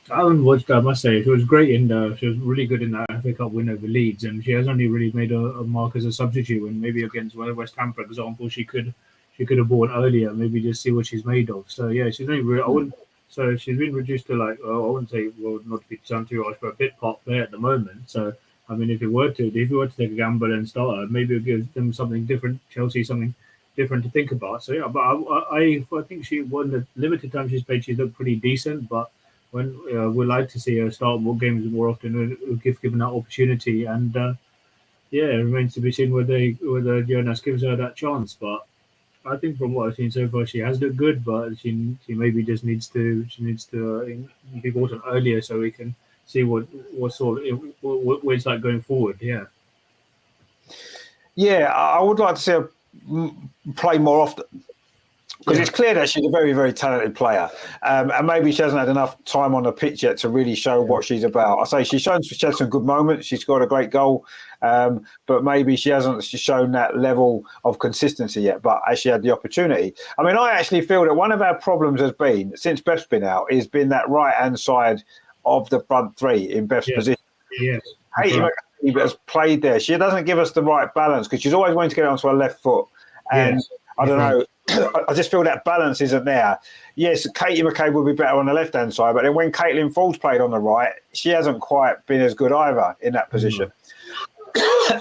I haven't watched her, I must say. She was great she was really good in that FA Cup win over Leeds, and she has only really made a mark as a substitute when maybe against West Ham, for example, she could have bought earlier, maybe just see what she's made of. So yeah, she's only so she's been reduced to I wouldn't say, well, not to be sound too harsh, but a bit pop there at the moment. So I mean, if you were to take a gamble and start her, maybe it gives them something different, Chelsea something different to think about. So yeah, but I think she won the limited time she's played. She looked pretty decent, but when we'd like to see her start more games more often, if given that opportunity. And yeah, it remains to be seen whether Jonas gives her that chance. But I think from what I've seen so far, she has looked good, but she maybe just needs to be brought on earlier so we can see what it's like going forward. Yeah, I would like to see her play more often, because it's clear that she's a very, very talented player, and maybe she hasn't had enough time on the pitch yet to really show what she's about. I say she had some good moments. She scored a great goal, but maybe she hasn't shown that level of consistency yet. But as she had the opportunity, I mean, I actually feel that one of our problems has been, since Beth's been out, has been that right-hand side of the front three in Beth's position. Yes. Katie McCabe has played there. She doesn't give us the right balance because she's always wanting to get onto her left foot. And I don't know, I just feel that balance isn't there. Yes, Katie McCabe would be better on the left-hand side, but then when Caitlin Ford's played on the right, she hasn't quite been as good either in that position.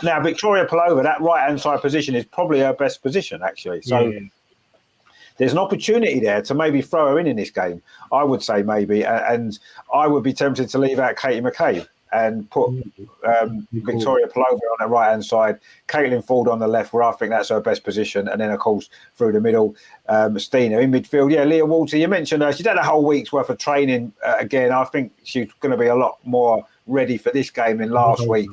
Now, Victoria Pelova, that right-hand side position is probably her best position, actually. So there's an opportunity there to maybe throw her in this game, I would say maybe. And I would be tempted to leave out Katie McCabe and put Victoria Pelova on the right-hand side, Caitlin Ford on the left, where I think that's her best position. And then, of course, through the middle, Stina in midfield. Yeah, Leah Walter, you mentioned her. She's had a whole week's worth of training again. I think she's going to be a lot more ready for this game than last week.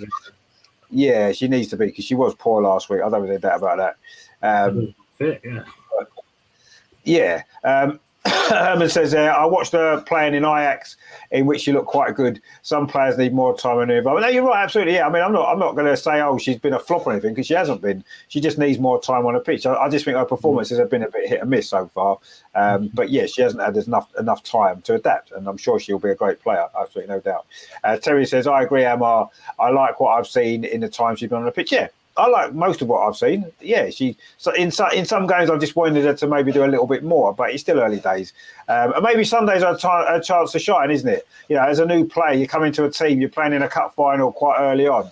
Yeah, she needs to be, because she was poor last week. I don't think that about that. Yeah. Herman says there, I watched her playing in Ajax, in which she looked quite good. Some players need more time and involvement. No, you're right, absolutely. Yeah, I mean, I'm not going to say, oh, she's been a flop or anything, because she hasn't been. She just needs more time on the pitch. I just think her performances have been a bit hit and miss so far. But yeah, she hasn't had enough time to adapt, and I'm sure she'll be a great player. Absolutely, no doubt. Terry says, I agree, Amar. I like what I've seen in the time she's been on the pitch. Yeah. I like most of what I've seen. Yeah, in some games I've just wanted her to maybe do a little bit more, but it's still early days. And maybe Sundays are a chance to shine, isn't it? You know, as a new player, you come into a team, you're playing in a cup final quite early on.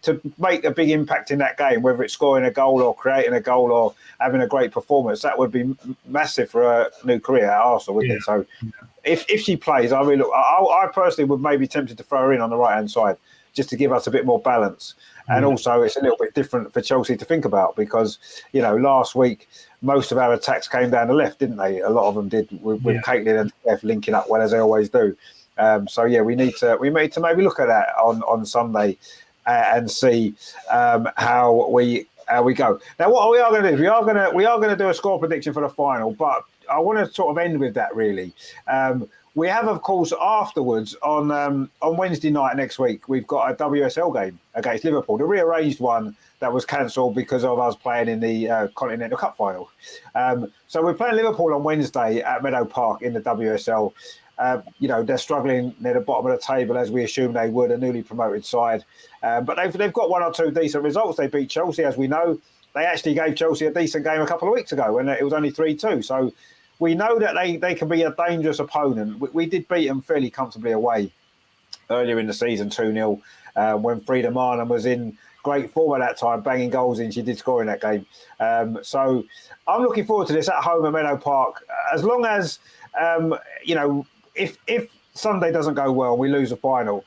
To make a big impact in that game, whether it's scoring a goal or creating a goal or having a great performance, that would be massive for a new career at Arsenal, wouldn't it? So if she plays, I personally would maybe tempted to throw her in on the right-hand side, just to give us a bit more balance. And also, it's a little bit different for Chelsea to think about, because, you know, last week, most of our attacks came down the left, didn't they? A lot of them did, with Caitlin and Steph linking up well, as they always do. So, yeah, we need to maybe look at that on Sunday and see how we go. Now, what we are going to do is we are going to do a score prediction for the final, but I want to sort of end with that, really. We have, of course, afterwards on Wednesday night next week, we've got a WSL game against Liverpool, the rearranged one that was cancelled because of us playing in the Continental Cup final. So we're playing Liverpool on Wednesday at Meadow Park in the WSL. You know, they're struggling near the bottom of the table, as we assumed they would, a newly promoted side. But they've got one or two decent results. They beat Chelsea, as we know. They actually gave Chelsea a decent game a couple of weeks ago, and it was only 3-2. So we know that they can be a dangerous opponent. We did beat them fairly comfortably away earlier in the season, 2-0, when Frida Marnham was in great form at that time, banging goals in. She did score in that game. So I'm looking forward to this at home at Meadow Park. As long as, you know, if Sunday doesn't go well, we lose the final,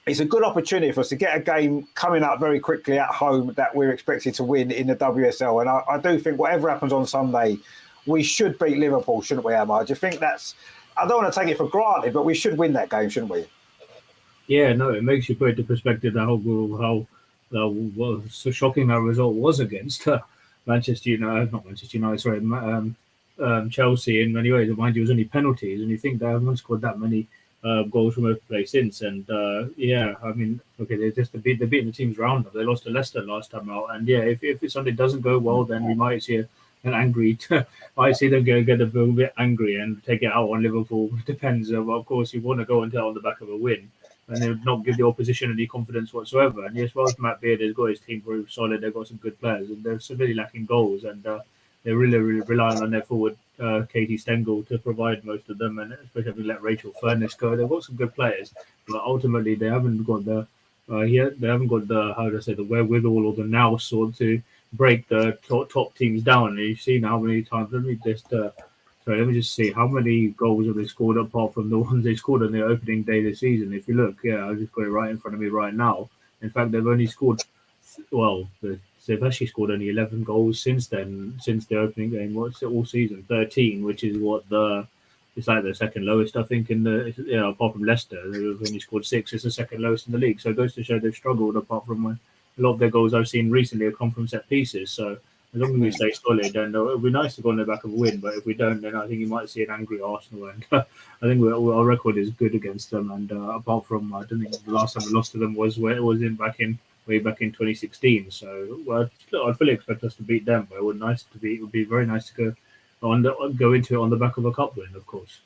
it's a good opportunity for us to get a game coming up very quickly at home that we're expected to win in the WSL. And I do think whatever happens on Sunday, we should beat Liverpool, shouldn't we, Amar? Do you think that's... I don't want to take it for granted, but we should win that game, shouldn't we? Yeah, no, it makes you put into perspective how so shocking our result was against Manchester United, not Manchester United, sorry, Chelsea in many ways. Mind you, it was only penalties, and you think they haven't scored that many goals from every place since. And yeah, I mean, okay, they're beating the teams around them. They lost to Leicester last time out, and yeah, if Sunday doesn't go well, then we might see an angry. I see them get a little bit angry and take it out on Liverpool. Depends. Of course, you want to go on the back of a win, and they not give the opposition any confidence whatsoever. And yes, whilst Matt Beard has got his team very solid, they've got some good players, and they're severely lacking goals, and they're really relying on their forward Katie Stengel to provide most of them, and especially if we let Rachel Furness go. They've got some good players, but ultimately they haven't got the how to say, the wherewithal or the nous or to break the top teams down. And you've seen how many times. Let me just see how many goals have they scored apart from the ones they scored on the opening day of the season. If you look, I've just got it right in front of me right now. In fact, they've only scored, they've actually scored only 11 goals since then, since the opening game. What's it all season? 13, which is it's like the second lowest, I think, apart from Leicester. They've only scored 6. It's the second lowest in the league. So it goes to show they've struggled, apart from when a lot of their goals I've seen recently have come from set pieces. So as long as we stay solid, then it'll be nice to go on the back of a win. But if we don't, then I think you might see an angry Arsenal. And I think our record is good against them. And apart from, I don't think the last time we lost to them was where it was way back in 2016. So I fully expect us to beat them. But it would be very nice to go into it on the back of a cup win, of course.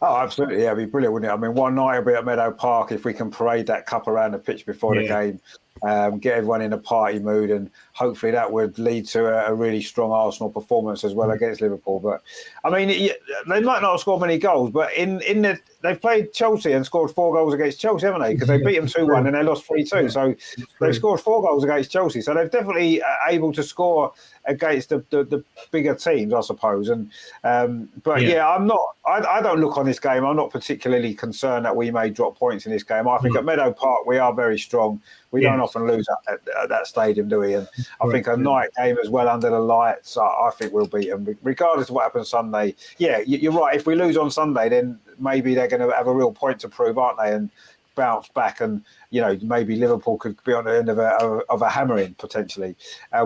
Oh, absolutely. Yeah, it'd be brilliant, wouldn't it? I mean, one night will be at Meadow Park if we can parade that cup around the pitch before the game, get everyone in a party mood, and hopefully that would lead to a really strong Arsenal performance as well against Liverpool. But, I mean, they might not have scored many goals, but they've played Chelsea and scored 4 goals against Chelsea, haven't they? Because they beat them 2-1 and they lost 3-2. So they've scored 4 goals against Chelsea. So they're definitely able to score against the bigger teams, I suppose. And I don't look on this game. I'm not particularly concerned that we may drop points in this game. I think at Meadow Park we are very strong. We don't often lose at that stadium, do we? And I think a night game as well under the lights, I think we'll beat them. Regardless of what happens Sunday, you're right. If we lose on Sunday, then maybe they're going to have a real point to prove, aren't they? And bounce back, and maybe Liverpool could be on the end of a hammering potentially.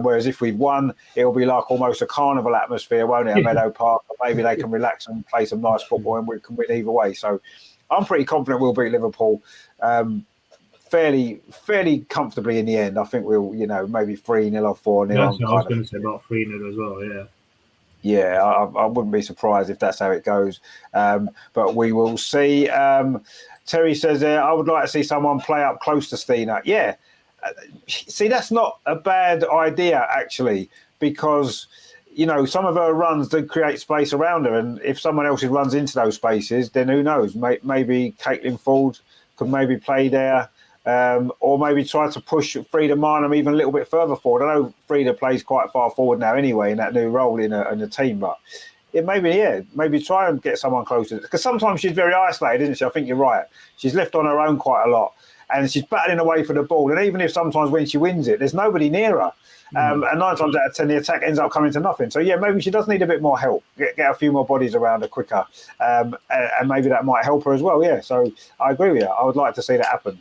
Whereas if we've won, it'll be like almost a carnival atmosphere, won't it, at Meadow Park? Maybe they can relax and play some nice football, and we can win either way. So I'm pretty confident we'll beat Liverpool fairly comfortably in the end. I think we'll, maybe 3-0 or 4-0. Yeah, I was going to say about 3-0 as well. Yeah. Yeah, I wouldn't be surprised if that's how it goes. But we will see. Terry says there, I would like to see someone play up close to Stina. Yeah. See, that's not a bad idea, actually, because, some of her runs do create space around her. And if someone else runs into those spaces, then who knows? Maybe Caitlin Ford could maybe play there. Or maybe try to push Frida Marnham even a little bit further forward. I know Frida plays quite far forward now anyway in that new role in the team, but maybe try and get someone closer. Because sometimes she's very isolated, isn't she? I think you're right. She's left on her own quite a lot, and she's battling away for the ball. And even if sometimes when she wins it, there's nobody near her. And 9 times out of 10, the attack ends up coming to nothing. So, maybe she does need a bit more help, get a few more bodies around her quicker. And maybe that might help her as well, So I agree with you. I would like to see that happen.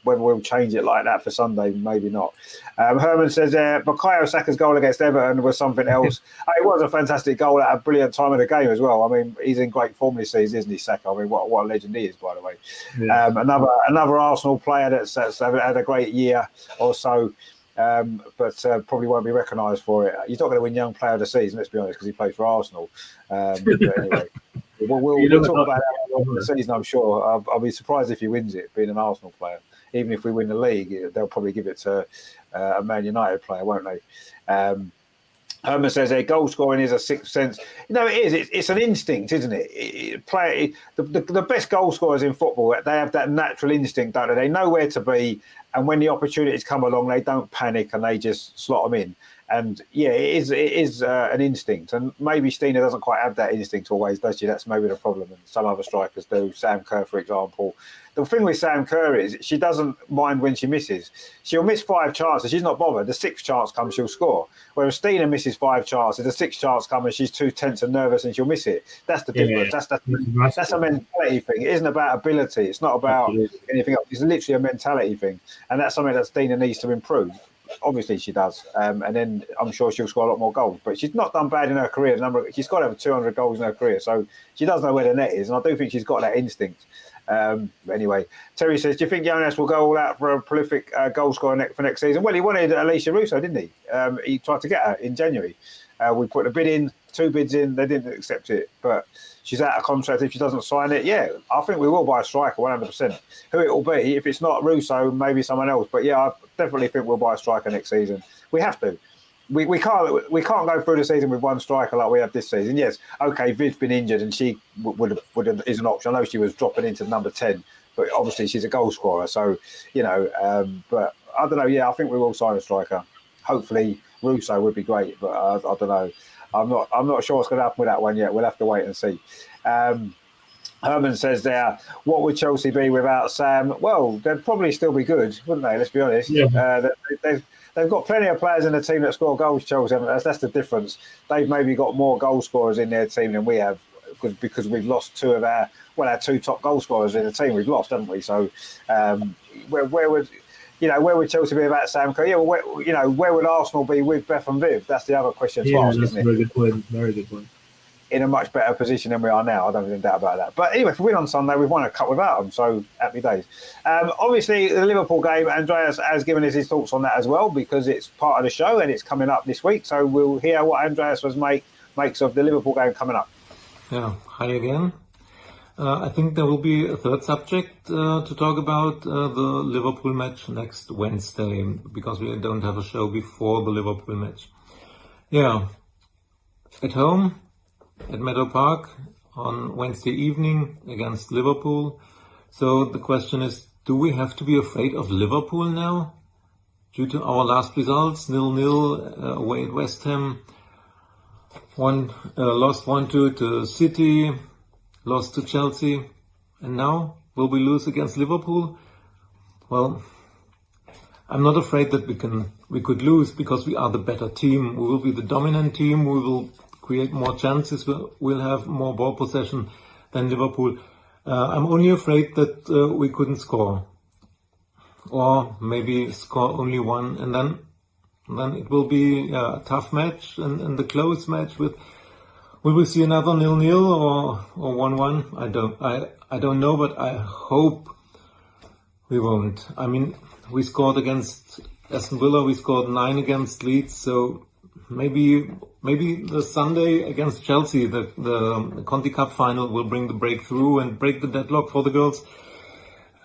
Whether we'll change it like that for Sunday, maybe not. Herman says, Bukayo Saka's goal against Everton was something else. It was a fantastic goal at a brilliant time of the game as well. I mean, he's in great form this season, isn't he, Saka? I mean, what a legend he is, by the way. Yeah. Another Arsenal player that's had a great year or so, but probably won't be recognised for it. He's not going to win Young Player of the Season, let's be honest, because he plays for Arsenal. But anyway, we'll talk about that in the season, I'm sure. I'll be surprised if he wins it, being an Arsenal player. Even if we win the league, they'll probably give it to a Man United player, won't they? Herman says goal scoring is a sixth sense. It is. It's an instinct, isn't it? The best goal scorers in football, they have that natural instinct, don't they? They know where to be, and when the opportunities come along, they don't panic and they just slot them in. And it is an instinct, and maybe Stina doesn't quite have that instinct always, does she? That's maybe the problem, and some other strikers do. Sam Kerr, for example. The thing with Sam Kerr is she doesn't mind when she misses. She'll miss 5 chances, she's not bothered. The 6th chance comes, she'll score. Whereas Stina misses 5 chances, the 6th chance comes and she's too tense and nervous and she'll miss it. That's the difference. Yeah. That's a mentality thing. It isn't about ability. It's not about anything else. It's literally a mentality thing, and that's something that Stina needs to improve. Obviously she does, and then I'm sure she'll score a lot more goals. But she's not done bad in her career. She's got over 200 goals in her career, so she does know where the net is, and I do think she's got that instinct. Anyway, Terry says, do you think Jonas will go all out for a prolific goal scorer for next season? Well, he wanted Alicia Russo, didn't he? He tried to get her in January. We put a bid in, 2 bids in, they didn't accept it, but she's out of contract. If she doesn't sign it, I think we will buy a striker 100%. Who it will be, if it's not Russo, maybe someone else. But I definitely think we'll buy a striker next season. We have to. We can't go through the season with one striker like we have this season. Yes, okay, Viv's been injured and she would is an option. I know she was dropping into number 10, but obviously she's a goal scorer. So but I don't know. I think we will sign a striker. hopefully Russo would be great, but I don't know. I'm not sure what's going to happen with that one yet. We'll have to wait and see. Herman says there, what would Chelsea be without Sam? Well, they'd probably still be good, wouldn't they? Let's be honest. Yeah. They've got plenty of players in the team that score goals, Chelsea. That's the difference. They've maybe got more goal scorers in their team than we have because we've lost two of our two top goal scorers in the team. We've lost, haven't we? So where would Chelsea be without Sam Kerr? Yeah, well, where would Arsenal be with Beth and Viv? That's the other question to ask, isn't it? Very good point. Very good point. In a much better position than we are now. I don't even doubt about that. But anyway, if we win on Sunday, we've won a cup without them, so happy days. Obviously, the Liverpool game, Andreas has given us his thoughts on that as well, because it's part of the show and it's coming up this week. So we'll hear what Andreas makes of the Liverpool game coming up. Yeah, hi again. I think there will be a third subject to talk about, the Liverpool match next Wednesday, because we don't have a show before the Liverpool match. Yeah, at home, at Meadow Park on Wednesday evening against Liverpool. So the question is, do we have to be afraid of Liverpool now? Due to our last results, 0-0 away at West Ham, lost 1-2 to City, lost to Chelsea, and now will we lose against Liverpool? Well, I'm not afraid that we could lose, because we are the better team. We will be the dominant team. We will create more chances. We'll have more ball possession than Liverpool. I'm only afraid that we couldn't score, or maybe score only one, and then it will be a tough match and the close match with. Will we see another 0-0 or 1-1? I don't know, but I hope we won't. I mean, we scored against Aston Villa, we scored 9 against Leeds, so maybe the Sunday against Chelsea, the Conti Cup final, will bring the breakthrough and break the deadlock for the girls.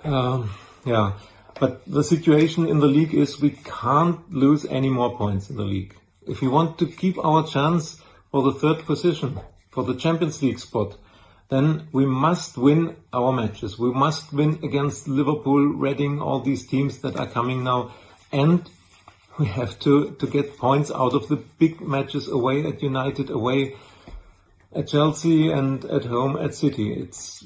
Yeah, but the situation in the league is we can't lose any more points in the league. If we want to keep our chance for the third position, for the Champions League spot, then we must win our matches. We must win against Liverpool, Reading, all these teams that are coming now. And we have to get points out of the big matches away at United, away at Chelsea, and at home at City. It's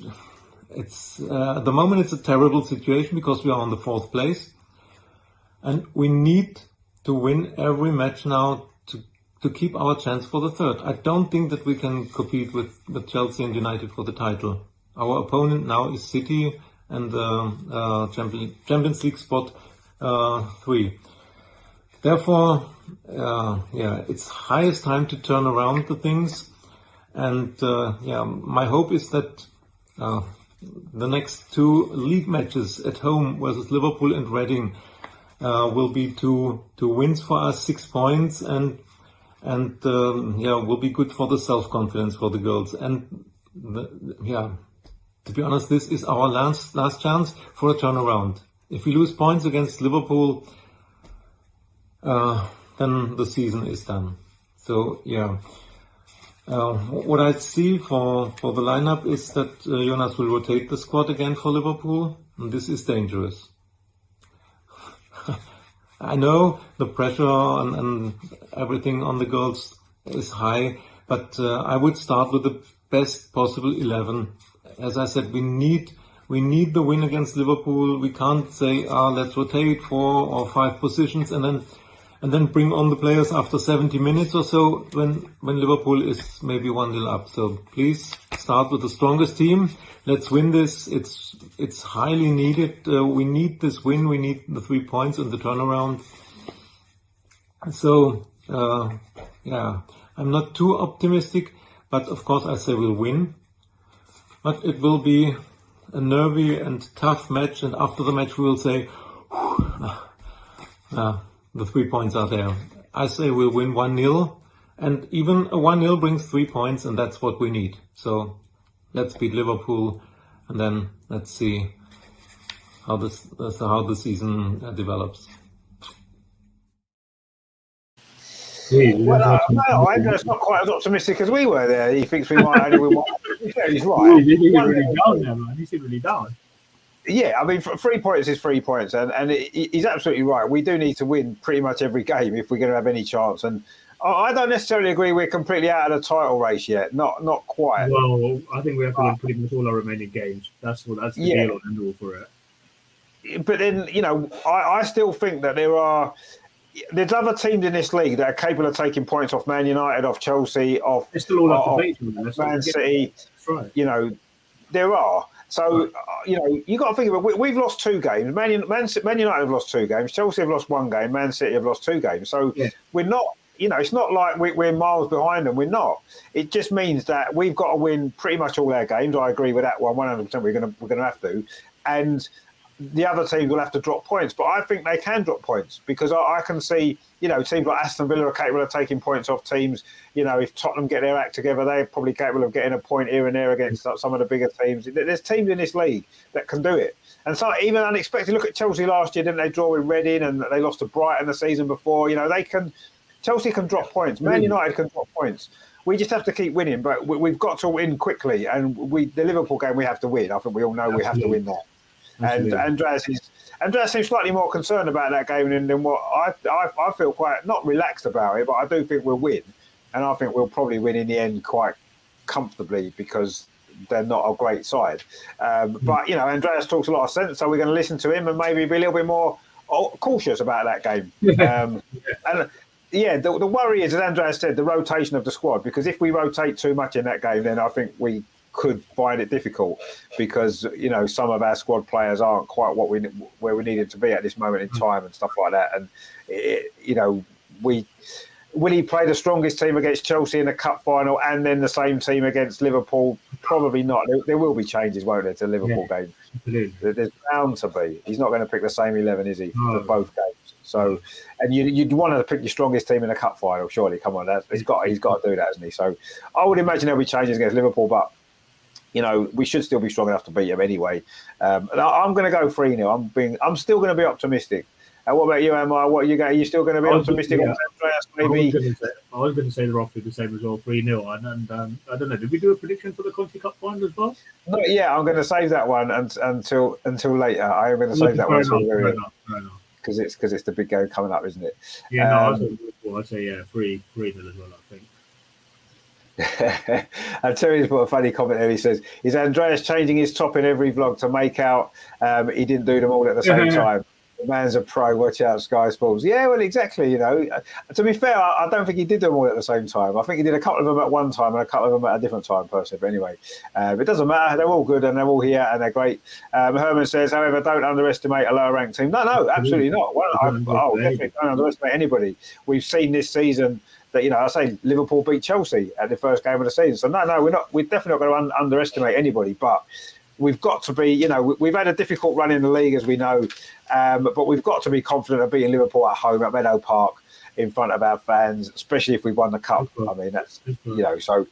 at the moment it's a terrible situation because we are on the 4th place. And we need to win every match now to keep our chance for the third. I don't think that we can compete with Chelsea and United for the title. Our opponent now is City and the Champions League spot 3. Therefore, it's highest time to turn around the things. And my hope is that the next 2 league matches at home versus Liverpool and Reading will be two wins for us, 6 points, and will be good for the self-confidence for the girls. And to be honest, this is our last chance for a turnaround. If we lose points against Liverpool, then the season is done. So what I see for the lineup is that Jonas will rotate the squad again for Liverpool, and this is dangerous. I know the pressure and everything on the girls is high, but I would start with the best possible 11. As I said, we need the win against Liverpool. We can't say, let's rotate 4 or 5 positions and then bring on the players after 70 minutes or so when Liverpool is maybe 1-0 up. So please start with the strongest team. Let's win this. It's highly needed. We need this win. We need the 3 points and the turnaround. So, I'm not too optimistic, but of course I say we'll win. But it will be a nervy and tough match, and after the match we will say, the 3 points are there. I say we'll win 1-0, and even a 1-0 brings 3 points, and that's what we need. So let's beat Liverpool, and then let's see how the season develops. Well, no, Andrew's not quite as optimistic as we were there. He thinks we might only win one. Yeah, he's right. He seemed really down there, man. He seemed really down. Yeah, I mean, 3 points is 3 points, and he's absolutely right. We do need to win pretty much every game if we're going to have any chance. And I don't necessarily agree we're completely out of the title race yet. Not quite. Well, I think we have to win pretty much all our remaining games. That's the deal on and all for it. But then, I still think that there's other teams in this league that are capable of taking points off Man United, off Chelsea, off it's still all up to date. Man City. That's right. There are. So, you got to think about it. We've lost 2 games. Man United have lost 2 games. Chelsea have lost 1 game. Man City have lost 2 games. So we're not, it's not like we're miles behind them. We're not. It just means that we've got to win pretty much all our games. I agree with that one. 100% we're going to have to. And the other teams will have to drop points. But I think they can drop points because I can see, teams like Aston Villa are capable of taking points off teams. If Tottenham get their act together, they're probably capable of getting a point here and there against some of the bigger teams. There's teams in this league that can do it. And so even unexpected, look at Chelsea last year, didn't they draw with Reading and they lost to Brighton the season before? Chelsea can drop points. Man United can drop points. We just have to keep winning, but we've got to win quickly. And the Liverpool game, we have to win. I think we all know we have to win that. And Andreas seems slightly more concerned about that game than what I feel quite not relaxed about it, but I do think we'll win, and I think we'll probably win in the end quite comfortably because they're not a great side. But Andreas talks a lot of sense, so we're going to listen to him and maybe be a little bit more cautious about that game. And the worry is, as Andreas said, the rotation of the squad, because if we rotate too much in that game, then I think we could find it difficult because some of our squad players aren't quite where we needed to be at this moment in time and stuff like that. And will he play the strongest team against Chelsea in the cup final and then the same team against Liverpool? Probably not. There will be changes, won't there, to the Liverpool game? There's bound to be. He's not going to pick the same 11, is he, for both games? So, and you'd want to pick your strongest team in the cup final, surely. Come on, he's got to do that, hasn't he? So, I would imagine there'll be changes against Liverpool, but we should still be strong enough to beat them anyway. I'm going to go 3-0. I'm still going to be optimistic. What about you, Emma? What are you still going to be optimistic? Yeah. Andreas, maybe. I was going to say they're roughly the same as well, 3-0. And I don't know. Did we do a prediction for the Conti Cup final as well? Not yet. I'm going to save that one until later. I am going to save that one until very end because it's the big game coming up, isn't it? Yeah, I'd say 3-0 as well. I think. And Terry's put a funny comment there. He says, "Is Andreas changing his top in every vlog to make out he didn't do them all at the same time? The man's a pro. Watch out, Sky Sports." Yeah, well, exactly. To be fair, I don't think he did them all at the same time. I think he did a couple of them at one time and a couple of them at a different time, personally. But anyway, it doesn't matter. They're all good and they're all here and they're great. Herman says, however, don't underestimate a lower ranked team. No, absolutely not. Definitely don't underestimate anybody. We've seen this season that, I say Liverpool beat Chelsea at the first game of the season. So no, we're not. We're definitely not going to underestimate anybody. But we've got to be, we've had a difficult run in the league, as we know. But we've got to be confident of beating Liverpool at home at Meadow Park in front of our fans, especially if we won the cup. I mean, that's So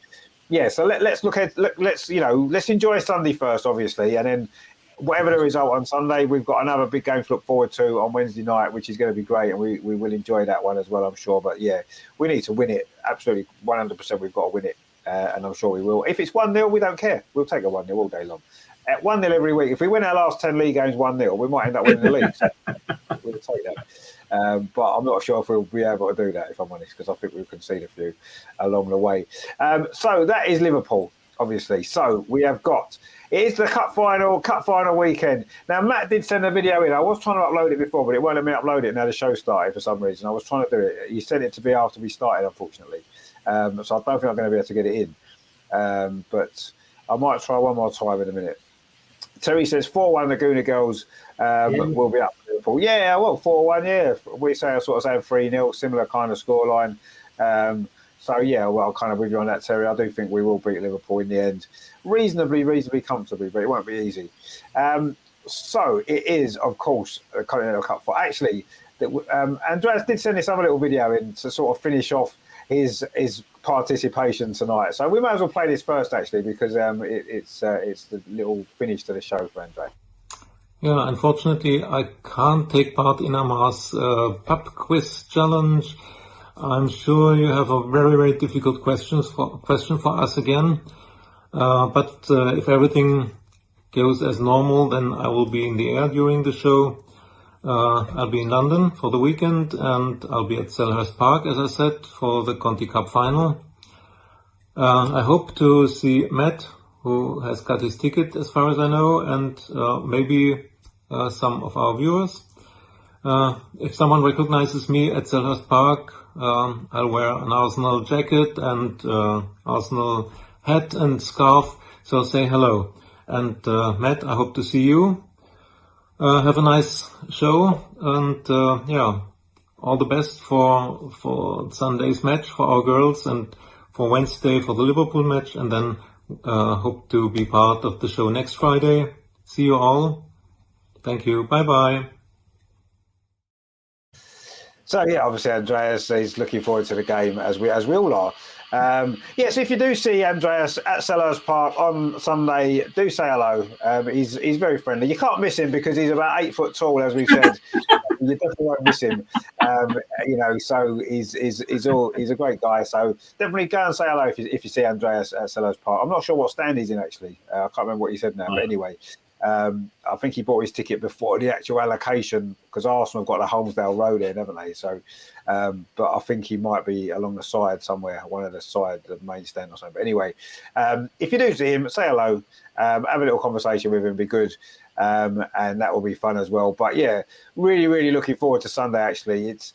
yeah. So let's enjoy Sunday first, obviously, and then whatever the result on Sunday, we've got another big game to look forward to on Wednesday night, which is going to be great, and we will enjoy that one as well, I'm sure. But yeah, we need to win it. Absolutely, 100%. We've got to win it, and I'm sure we will. If it's 1-0, we don't care. We'll take a 1-0 all day long. At 1-0 every week. If we win our last 10 league games 1-0, we might end up winning the league. So we'll take that. But I'm not sure if we'll be able to do that, if I'm honest, because I think we'll concede a few along the way. So that is Liverpool, obviously. So we have got... It is the cup final weekend. Now, Matt did send a video in. I was trying to upload it before, but it won't let me upload it now the show started for some reason. I was trying to do it. He sent it to me after we started, unfortunately. So I don't think I'm going to be able to get it in. But I might try one more time in a minute. Terry says 4-1 Laguna Girls will be up for Liverpool. Yeah, well, 4-1, yeah. We say sort of saying 3-0, similar kind of scoreline. So, yeah, well, I'll kind of with you on that, Terry. I do think we will beat Liverpool in the end. Reasonably comfortably, but it won't be easy. So it is, of course, a Continental Cup final. Actually, Andreas did send this other little video in to sort of finish off his participation tonight. So we might as well play this first, actually, because it's the little finish to the show for Andreas. Yeah, unfortunately, I can't take part in Amar's pub quiz challenge. I'm sure you have a very, very difficult question for us again. But if everything goes as normal, then I will be in the air during the show. I'll be in London for the weekend, and I'll be at Selhurst Park, as I said, for the Conti Cup final. I hope to see Matt, who has got his ticket as far as I know, and maybe some of our viewers. If someone recognizes me at Selhurst Park, I'll wear an Arsenal jacket and Arsenal hat and scarf, so say hello. And Matt, I hope to see you. Have a nice show, and all the best for Sunday's match for our girls, and for Wednesday for the Liverpool match, and then hope to be part of the show next Friday. See you all. Thank you. Bye-bye. So yeah, obviously Andreas is looking forward to the game, as we all are. So if you do see Andreas at Selhurst Park on Sunday, do say hello. He's very friendly. You can't miss him because he's about 8 foot tall, as we've said. You definitely won't miss him. So he's a great guy. So definitely go and say hello if you see Andreas at Selhurst Park. I'm not sure what stand he's in actually. I can't remember what he said now, but anyway. I think he bought his ticket before the actual allocation, because Arsenal have got the Holmesdale Road in, haven't they? So, but I think he might be along the side somewhere, one of the side, the main stand or something. But anyway, if you do see him, say hello, have a little conversation with him, be good. And that will be fun as well. But yeah, really, really looking forward to Sunday, actually. It's,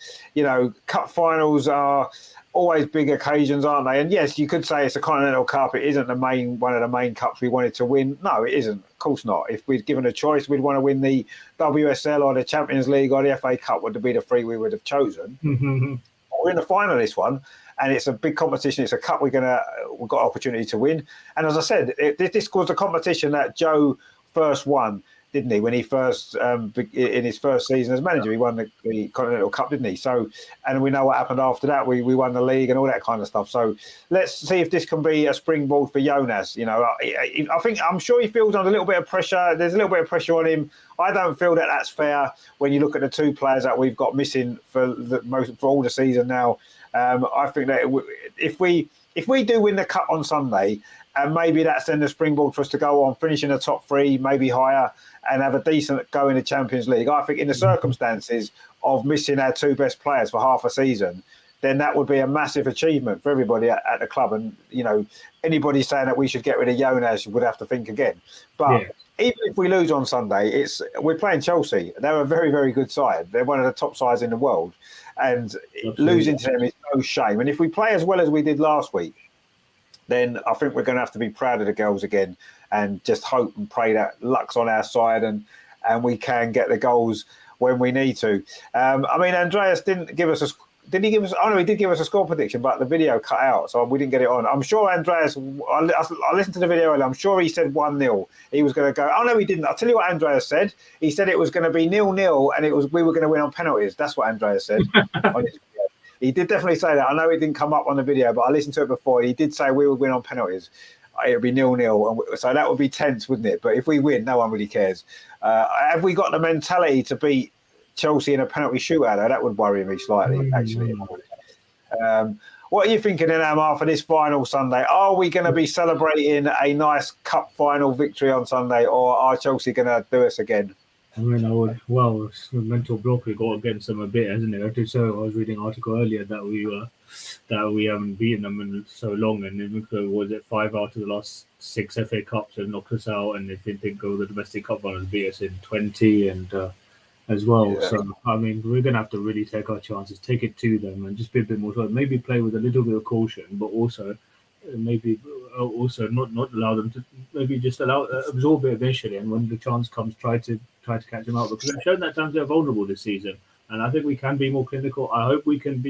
cup finals are always big occasions, aren't they? And yes, you could say it's a Continental Cup. It isn't one of the main cups we wanted to win. No, it isn't. Of course not. If we'd given a choice, we'd want to win the WSL or the Champions League or the FA Cup would be the three we would have chosen. We're in the final this one, and it's a big competition. It's a cup we've got opportunity to win. And as I said, this was a competition that Joe first won, didn't he? When he first, in his first season as manager, he won the Continental Cup, didn't he? So, and we know what happened after that. We won the league and all that kind of stuff. So let's see if this can be a springboard for Jonas. I'm sure he feels under a little bit of pressure. There's a little bit of pressure on him. I don't feel that that's fair when you look at the two players that we've got missing for all the season now. I think that if we do win the cup on Sunday, and maybe that's then the springboard for us to go on, finish in the top three, maybe higher, and have a decent go in the Champions League. I think in the circumstances of missing our two best players for half a season, then that would be a massive achievement for everybody at the club. And, anybody saying that we should get rid of Jonas would have to think again. But even if we lose on Sunday, we're playing Chelsea. They're a very, very good side. They're one of the top sides in the world. And losing to them is no shame. And if we play as well as we did last week, then I think we're going to have to be proud of the girls again and just hope and pray that luck's on our side and we can get the goals when we need to. Andreas didn't give us did he give us? Oh no, he did give us a score prediction, but the video cut out, so we didn't get it on. I'm sure Andreas. I listened to the video earlier. I'm sure he said 1-0. He was going to go. Oh no, he didn't. I'll tell you what Andreas said. He said it was going to be 0-0, and we were going to win on penalties. That's what Andreas said. He did definitely say that. I know it didn't come up on the video, but I listened to it before. He did say we would win on penalties. It would be 0-0, so that would be tense, wouldn't it? But if we win, no one really cares. Have we got the mentality to beat Chelsea in a penalty shootout? That would worry me slightly, actually. What are you thinking in Amar for this final Sunday? Are we going to be celebrating a nice cup final victory on Sunday, or are Chelsea going to do us again? It's a mental block we got against them a bit, hasn't it? I was reading an article earlier that we haven't beaten them in so long, and was it 5 out of the last 6 FA Cups have knocked us out, and if you think of the domestic cup finals, beat us in 20 and as well. Yeah. So we're gonna have to really take our chances, take it to them, and just be a bit more sure. Maybe play with a little bit of caution, but also not allow them to maybe just absorb it eventually, and when the chance comes, try to catch them out, because they've shown that times they're vulnerable this season, and I think we can be more clinical. I hope we can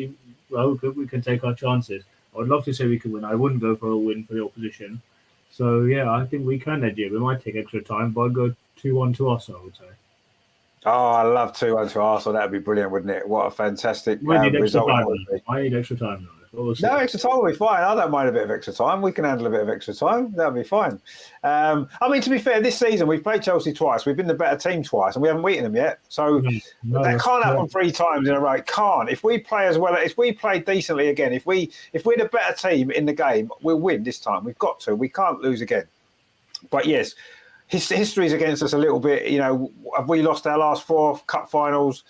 take our chances. I would love to say we can win. I wouldn't go for a win for the opposition. So yeah, I think we can edge it. We might take extra time, but I'd go 2-1 to us, I would say. Oh, I love 2-1 to Arsenal. That'd be brilliant, wouldn't it? What a fantastic result. I need extra time though. No, extra time will be fine. I don't mind a bit of extra time. We can handle a bit of extra time. That'll be fine. To be fair, this season we've played Chelsea twice. We've been the better team twice, and we haven't beaten them yet. So that can't happen 3 times in a row. It can't. If we play as well, if we play decently again, if we're the better team in the game, we'll win this time. We've got to. We can't lose again. But yes, history's against us a little bit. You know, have we lost our last 4 cup finals?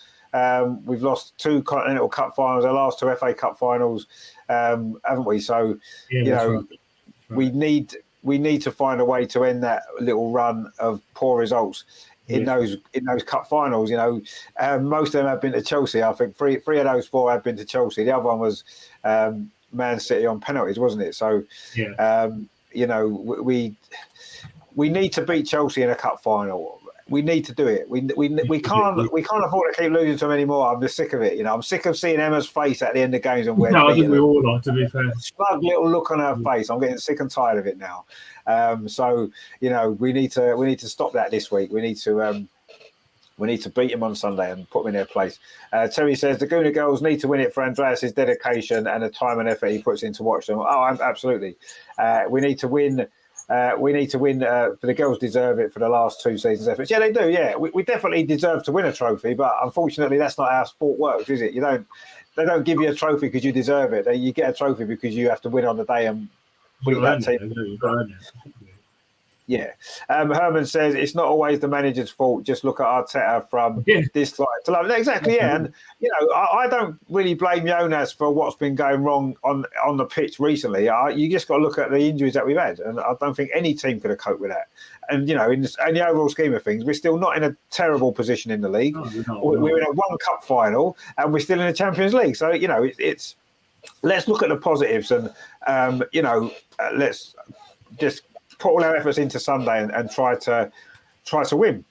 We've lost 2 Continental Cup finals, our last 2 FA Cup finals, haven't we? So, Yeah, you know, right. we need to find a way to end that little run of poor results in those cup finals. You know, most of them have been to Chelsea. I think three of those 4 have been to Chelsea. The other one was Man City on penalties, wasn't it? So, you know, we need to beat Chelsea in a cup final. We need to do it. We can't afford to keep losing to them anymore. I'm just sick of it. You know, I'm sick of seeing Emma's face at the end of games and I think we all are, to be fair. Smug little look on her face. I'm getting sick and tired of it now. So you know, we need to stop that this week. We need to beat them on Sunday and put them in their place. Terry says the Gooner girls need to win it for Andreas's dedication and the time and effort he puts in to watch them. Oh, absolutely. We need to win. For the girls deserve it for the last 2 seasons' efforts. Yeah, they do. Yeah, we definitely deserve to win a trophy, but unfortunately, that's not how sport works, is it? They don't give you a trophy because you deserve it. You get a trophy because you have to win on the day and beat that team. Yeah. Herman says it's not always the manager's fault. Just look at Arteta from dislike to love. Exactly, yeah. And, you know, I don't really blame Jonas for what's been going wrong on the pitch recently. You just got to look at the injuries that we've had. And I don't think any team could have coped with that. And, you know, in the overall scheme of things, we're still not in a terrible position in the league. We're in a 1 cup final and we're still in the Champions League. So, you know, it's let's look at the positives and, you know, let's just put all our efforts into Sunday and try to win.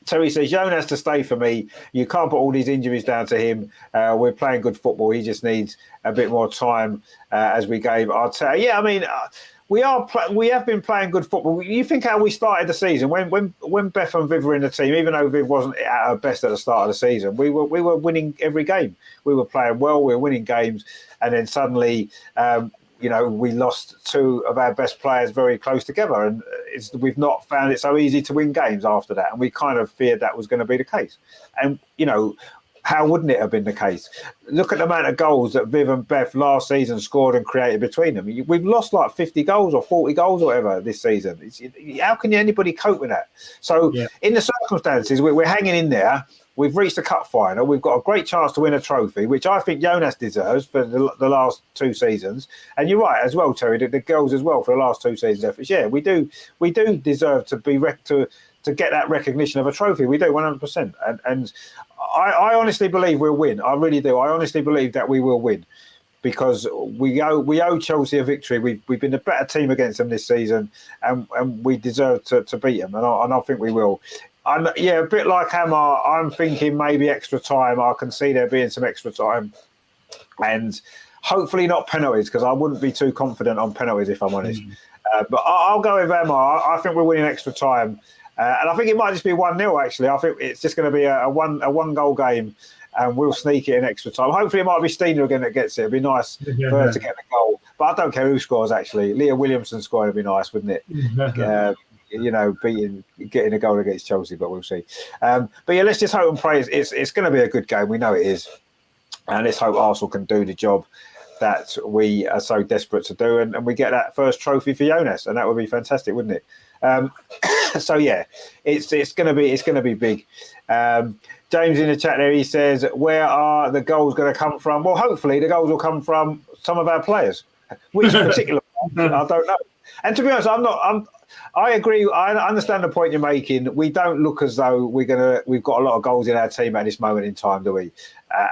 Terry says, Jonas to stay for me. You can't put all these injuries down to him. We're playing good football. He just needs a bit more time as we gave Arteta. Yeah, I mean, we have been playing good football. You think how we started the season when Beth and Viv were in the team, even though Viv wasn't at her best at the start of the season, we were winning every game. We were playing well. We were winning games, and then suddenly. You know, we lost 2 of our best players very close together, and we've not found it so easy to win games after that. And we kind of feared that was going to be the case. And, you know, how wouldn't it have been the case? Look at the amount of goals that Viv and Beth last season scored and created between them. We've lost like 50 goals or 40 goals or whatever this season. How can anybody cope with that? So in the circumstances, we're hanging in there. We've reached the cup final. We've got a great chance to win a trophy, which I think Jonas deserves for the last 2 seasons. And you're right as well, Terry. The girls as well for the last 2 seasons' efforts. Yeah, we do deserve to be to get that recognition of a trophy. We do 100%. And I honestly believe we'll win. I really do. I honestly believe that we will win because we owe Chelsea a victory. We've been a better team against them this season, and we deserve to beat them. And I think we will. A bit like Hammer, I'm thinking maybe extra time. I can see there being some extra time. And hopefully not penalties, because I wouldn't be too confident on penalties, if I'm honest. But I'll go with Hammer. I think we're winning extra time. And I think it might just be 1-0, actually. I think it's just going to be a one-goal game, and we'll sneak it in extra time. Hopefully it might be Stina again that gets it. It'd be nice for her to get the goal. But I don't care who scores, actually. Leah Williamson scoring would be nice, wouldn't it? You know, getting a goal against Chelsea, but we'll see. But yeah, let's just hope and pray it's going to be a good game. We know it is, and let's hope Arsenal can do the job that we are so desperate to do, and we get that first trophy for Jonas, and that would be fantastic, wouldn't it? So yeah, it's going to be big. James in the chat there, he says, where are the goals going to come from? Well, hopefully the goals will come from some of our players. Which particular ones, I don't know. And to be honest, I agree. I understand the point you're making. We don't look as though we've got a lot of goals in our team at this moment in time, do we?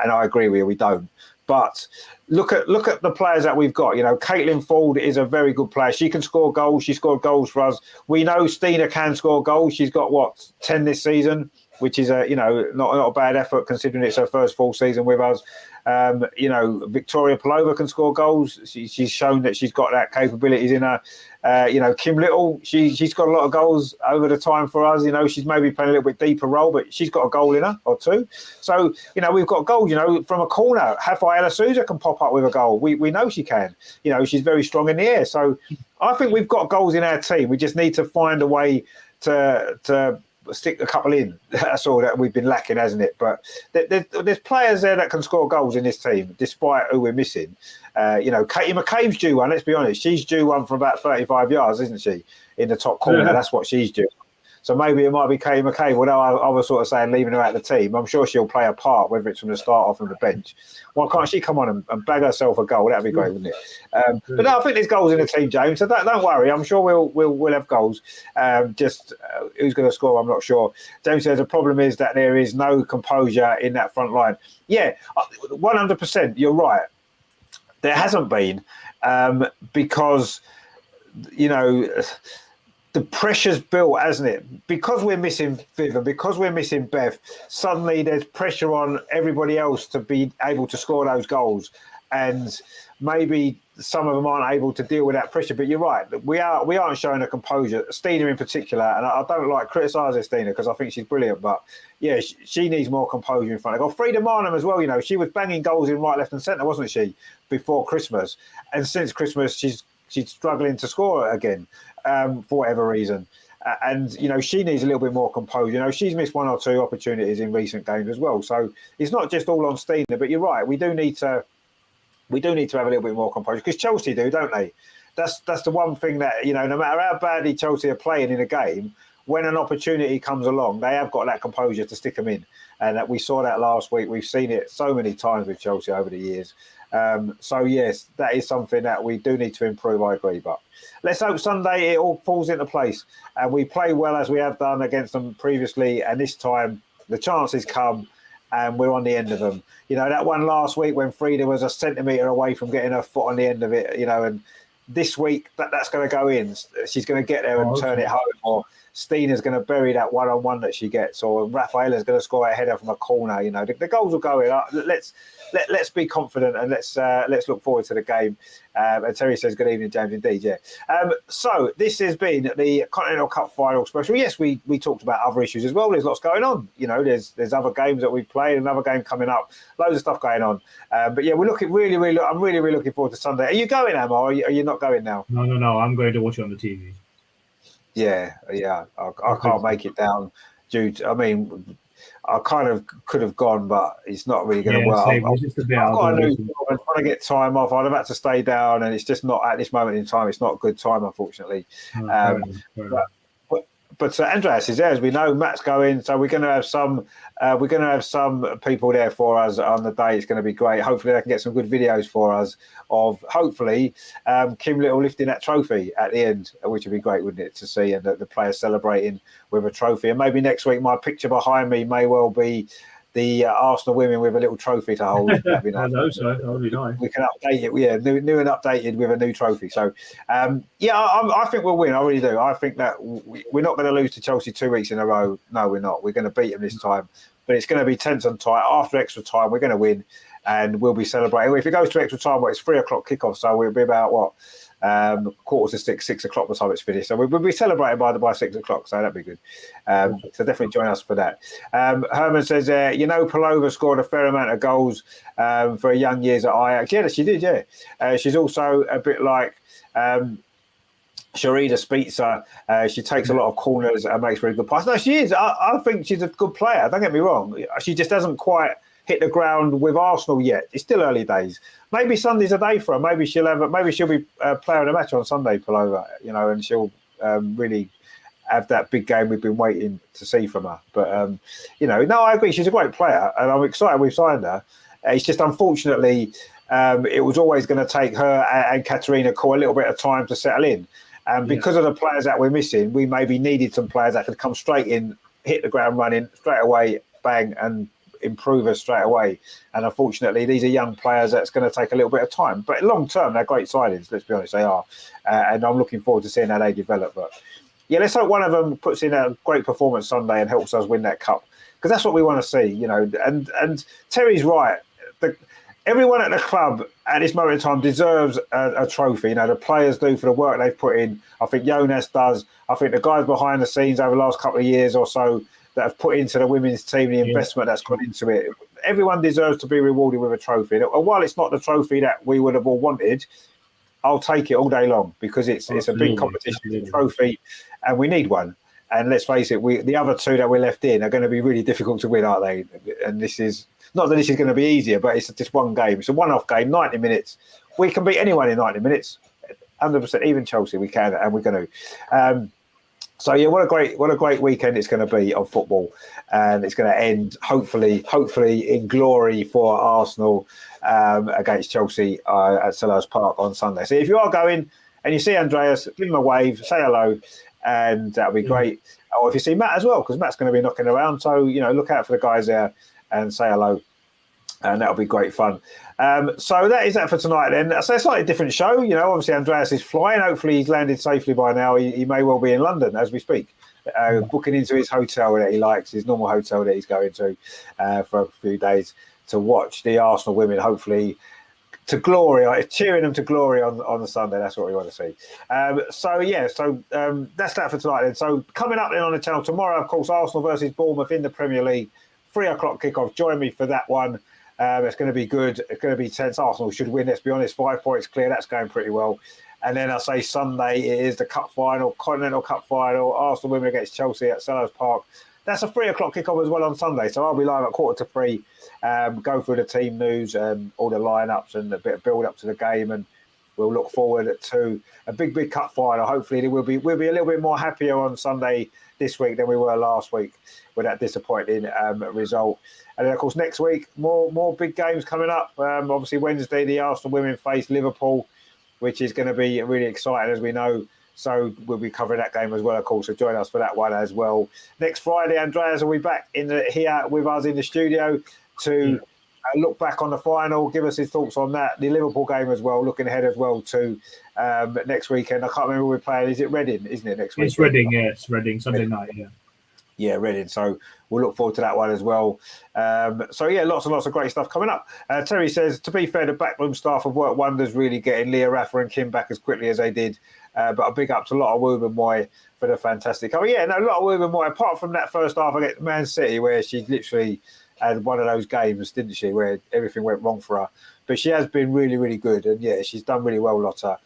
And I agree with you, we don't. But look at the players that we've got. You know, Caitlin Ford is a very good player. She can score goals. She scored goals for us. We know Stina can score goals. She's got 10 this season, which is not a bad effort considering it's her first full season with us. You know, Victoria Pelova can score goals. She's shown that she's got that capabilities in her. You know, Kim Little, she's got a lot of goals over the time for us. You know, she's maybe playing a little bit deeper role, but she's got a goal in her or 2. So, you know, we've got goals, you know, from a corner. Rafaela Souza can pop up with a goal. We know she can. You know, she's very strong in the air. So I think we've got goals in our team. We just need to find a way to stick a couple in. That's all that we've been lacking, hasn't it? But there's players there that can score goals in this team, despite who we're missing. You know, Katie McCabe's due one. Let's be honest, she's due one from about 35 yards, isn't she? In the top corner, that's what she's due. So maybe it might be Katie McCabe, although I was sort of saying leaving her out of the team. I'm sure she'll play a part, whether it's from the start or from the bench. Why can't she come on and bag herself a goal? That'd be great, wouldn't it? But no, I think there's goals in the team, James. So don't worry. I'm sure we'll have goals. Who's going to score? I'm not sure. James says the problem is that there is no composure in that front line. Yeah, 100%. You're right. There hasn't been because, you know, the pressure's built, hasn't it? Because we're missing Viv and because we're missing Beth, suddenly there's pressure on everybody else to be able to score those goals. And maybe some of them aren't able to deal with that pressure. But you're right, we aren't showing a composure. Stina in particular, and I don't like criticising Stina because I think she's brilliant. But yeah, she needs more composure in front of goal. Frida Marnham as well. You know, she was banging goals in right, left, and centre, wasn't she, before Christmas? And since Christmas, she's struggling to score again for whatever reason. And you know, she needs a little bit more composure. You know, she's missed one or two opportunities in recent games as well. So it's not just all on Stina. But you're right, we do need to have a little bit more composure because Chelsea do, don't they? That's the one thing that, you know, no matter how badly Chelsea are playing in a game, when an opportunity comes along, they have got that composure to stick them in. And that we saw that last week. We've seen it so many times with Chelsea over the years. So, yes, that is something that we do need to improve, I agree. But let's hope Sunday it all falls into place and we play well as we have done against them previously. And this time the chances come and we're on the end of them. You know, that one last week when Frida was a centimetre away from getting her foot on the end of it, you know, and this week that's going to go in. She's going to get there and turn it home, or Stina's going to bury that one-on-one that she gets, or Rafaela's going to score a header from a corner. You know, the goals will go in. Let's be confident and let's look forward to the game. And Terry says, good evening, James. Indeed, yeah. So this has been the Continental Cup final special. Yes, we talked about other issues as well. There's lots going on. You know, there's other games that we've played, another game coming up, loads of stuff going on. But yeah, we're looking I'm really looking forward to Sunday. Are you going, Emma, or are you not going now? No. I'm going to watch it on the TV. Yeah. I can't make it down due to, I mean, I kind of could have gone, but it's not really going to work. I'm trying to get time off. I'd have had to stay down, and it's just not at this moment in time. It's not a good time, unfortunately. But Andreas is there, as we know. Matt's going, so we're going to have some. We're going to have some people there for us on the day. It's going to be great. Hopefully, they can get some good videos for us of hopefully Kim Little lifting that trophy at the end, which would be great, wouldn't it, to see, and the players celebrating with a trophy. And maybe next week, my picture behind me may well be the Arsenal women with a little trophy to hold. That'd be nice. I know so. That would be nice. We can update it, yeah, new and updated with a new trophy. So, I think we'll win. I really do. I think that we're not going to lose to Chelsea 2 weeks in a row. No, we're not. We're going to beat them this time. But it's going to be tense and tight. After extra time, we're going to win, and we'll be celebrating. If it goes to extra time, it's 3 o'clock kickoff, so we'll be about 6:45 6 o'clock by the time it's finished. So we'll be celebrating by 6 o'clock, so that'd be good. So definitely join us for that. Herman says, Palova scored a fair amount of goals for her young years at Ajax. Yeah, she did, yeah. She's also a bit like Sharida Spitzer. She takes a lot of corners and makes very good passes. No, she is. I think she's a good player. Don't get me wrong. She just hasn't quite hit the ground with Arsenal yet. It's still early days. Maybe Sunday's a day for her. Maybe she'll be player of the match on Sunday, Palova. You know, and she'll really have that big game we've been waiting to see from her. But I agree. She's a great player, and I'm excited we've signed her. It's just unfortunately it was always going to take her and Katerina Kor a little bit of time to settle in. And because of the players that we're missing, we maybe needed some players that could come straight in, hit the ground running straight away, bang, and improve us straight away. And unfortunately, these are young players that's going to take a little bit of time. But long term, they're great signings, let's be honest, they are. And I'm looking forward to seeing how they develop. But yeah, let's hope one of them puts in a great performance Sunday and helps us win that cup. Because that's what we want to see, you know. And Terry's right. Everyone at the club at this moment in time deserves a trophy. You know, the players do for the work they've put in. I think Jonas does. I think the guys behind the scenes over the last couple of years or so that have put into the women's team, the investment that's gone into it. Everyone deserves to be rewarded with a trophy. And while it's not the trophy that we would have all wanted, I'll take it all day long because it's a big competition, it's a trophy, and we need one. And let's face it, the other two that we're left in are going to be really difficult to win, aren't they? And this is not that this is going to be easier, but it's just one game. It's a one-off game, 90 minutes. We can beat anyone in 90 minutes, 100%, even Chelsea we can, and we're going to. So yeah, what a great weekend it's going to be of football, and it's going to end hopefully in glory for Arsenal against Chelsea at Selhurst Park on Sunday. So if you are going and you see Andreas, give him a wave, say hello, and that'll be great. Or if you see Matt as well, because Matt's going to be knocking around, so look out for the guys there and say hello. And that'll be great fun. So that is that for tonight then. So it's a slightly different show. Obviously Andreas is flying. Hopefully he's landed safely by now. He may well be in London as we speak, booking into his hotel that he likes, his normal hotel that he's going to for a few days to watch the Arsenal women, hopefully to glory, cheering them to glory on the Sunday. That's what we want to see. So that's that for tonight then. So coming up then on the channel tomorrow, of course, Arsenal versus Bournemouth in the Premier League, 3:00 kickoff. Join me for that one. It's going to be good. It's going to be tense. Arsenal should win, let's be honest. 5 points clear. That's going pretty well. And then I say Sunday, it is the Cup final, Continental Cup final. Arsenal women against Chelsea at Selhurst Park. That's a 3:00 kickoff as well on Sunday. So I'll be live at 3:15. Go through the team news and all the lineups and a bit of build up to the game. And we'll look forward to a big cup final. Hopefully we'll be a little bit more happier on Sunday this week than we were last week with that disappointing result. And then, of course, next week, more big games coming up. Obviously, Wednesday, the Arsenal women face Liverpool, which is going to be really exciting, as we know. So we'll be covering that game as well, of course. So join us for that one as well. Next Friday, Andreas will be back here with us in the studio to look back on the final, give us his thoughts on that. The Liverpool game as well, looking ahead as well to next weekend. I can't remember who we're playing. Is it Reading, isn't it, next week? It's Reading, yeah. It's Reading, Sunday night, yeah. Yeah, Reading. So we'll look forward to that one as well. Lots and lots of great stuff coming up. Terry says, to be fair, the backroom staff have worked wonders really getting Leah Raffer and Kim back as quickly as they did. But a big up to Lotte Wubben-Moy for the fantastic. Oh, yeah, no, Lotte Wubben-Moy, apart from that first half against Man City, where she literally had one of those games, didn't she, where everything went wrong for her. But she has been really, really good. And, yeah, she's done really well, Lotte.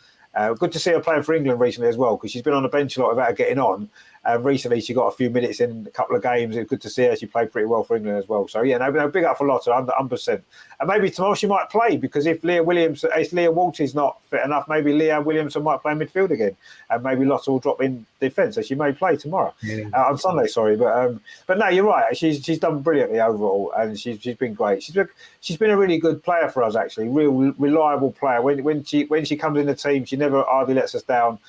Good to see her playing for England recently as well, because she's been on the bench a lot without her getting on. Recently, she got a few minutes in a couple of games. It was good to see her. She played pretty well for England as well. So, yeah, no big up for Lotte, 100%. And maybe tomorrow she might play, because if Leah Walsh is not fit enough, maybe Leah Williamson might play midfield again. And maybe Lotte will drop in defence. So she may play tomorrow. On Sunday, sorry. But no, you're right. She's done brilliantly overall, and she's been great. She's been a really good player for us, actually. Real reliable player. When she comes in the team, she never hardly lets us down.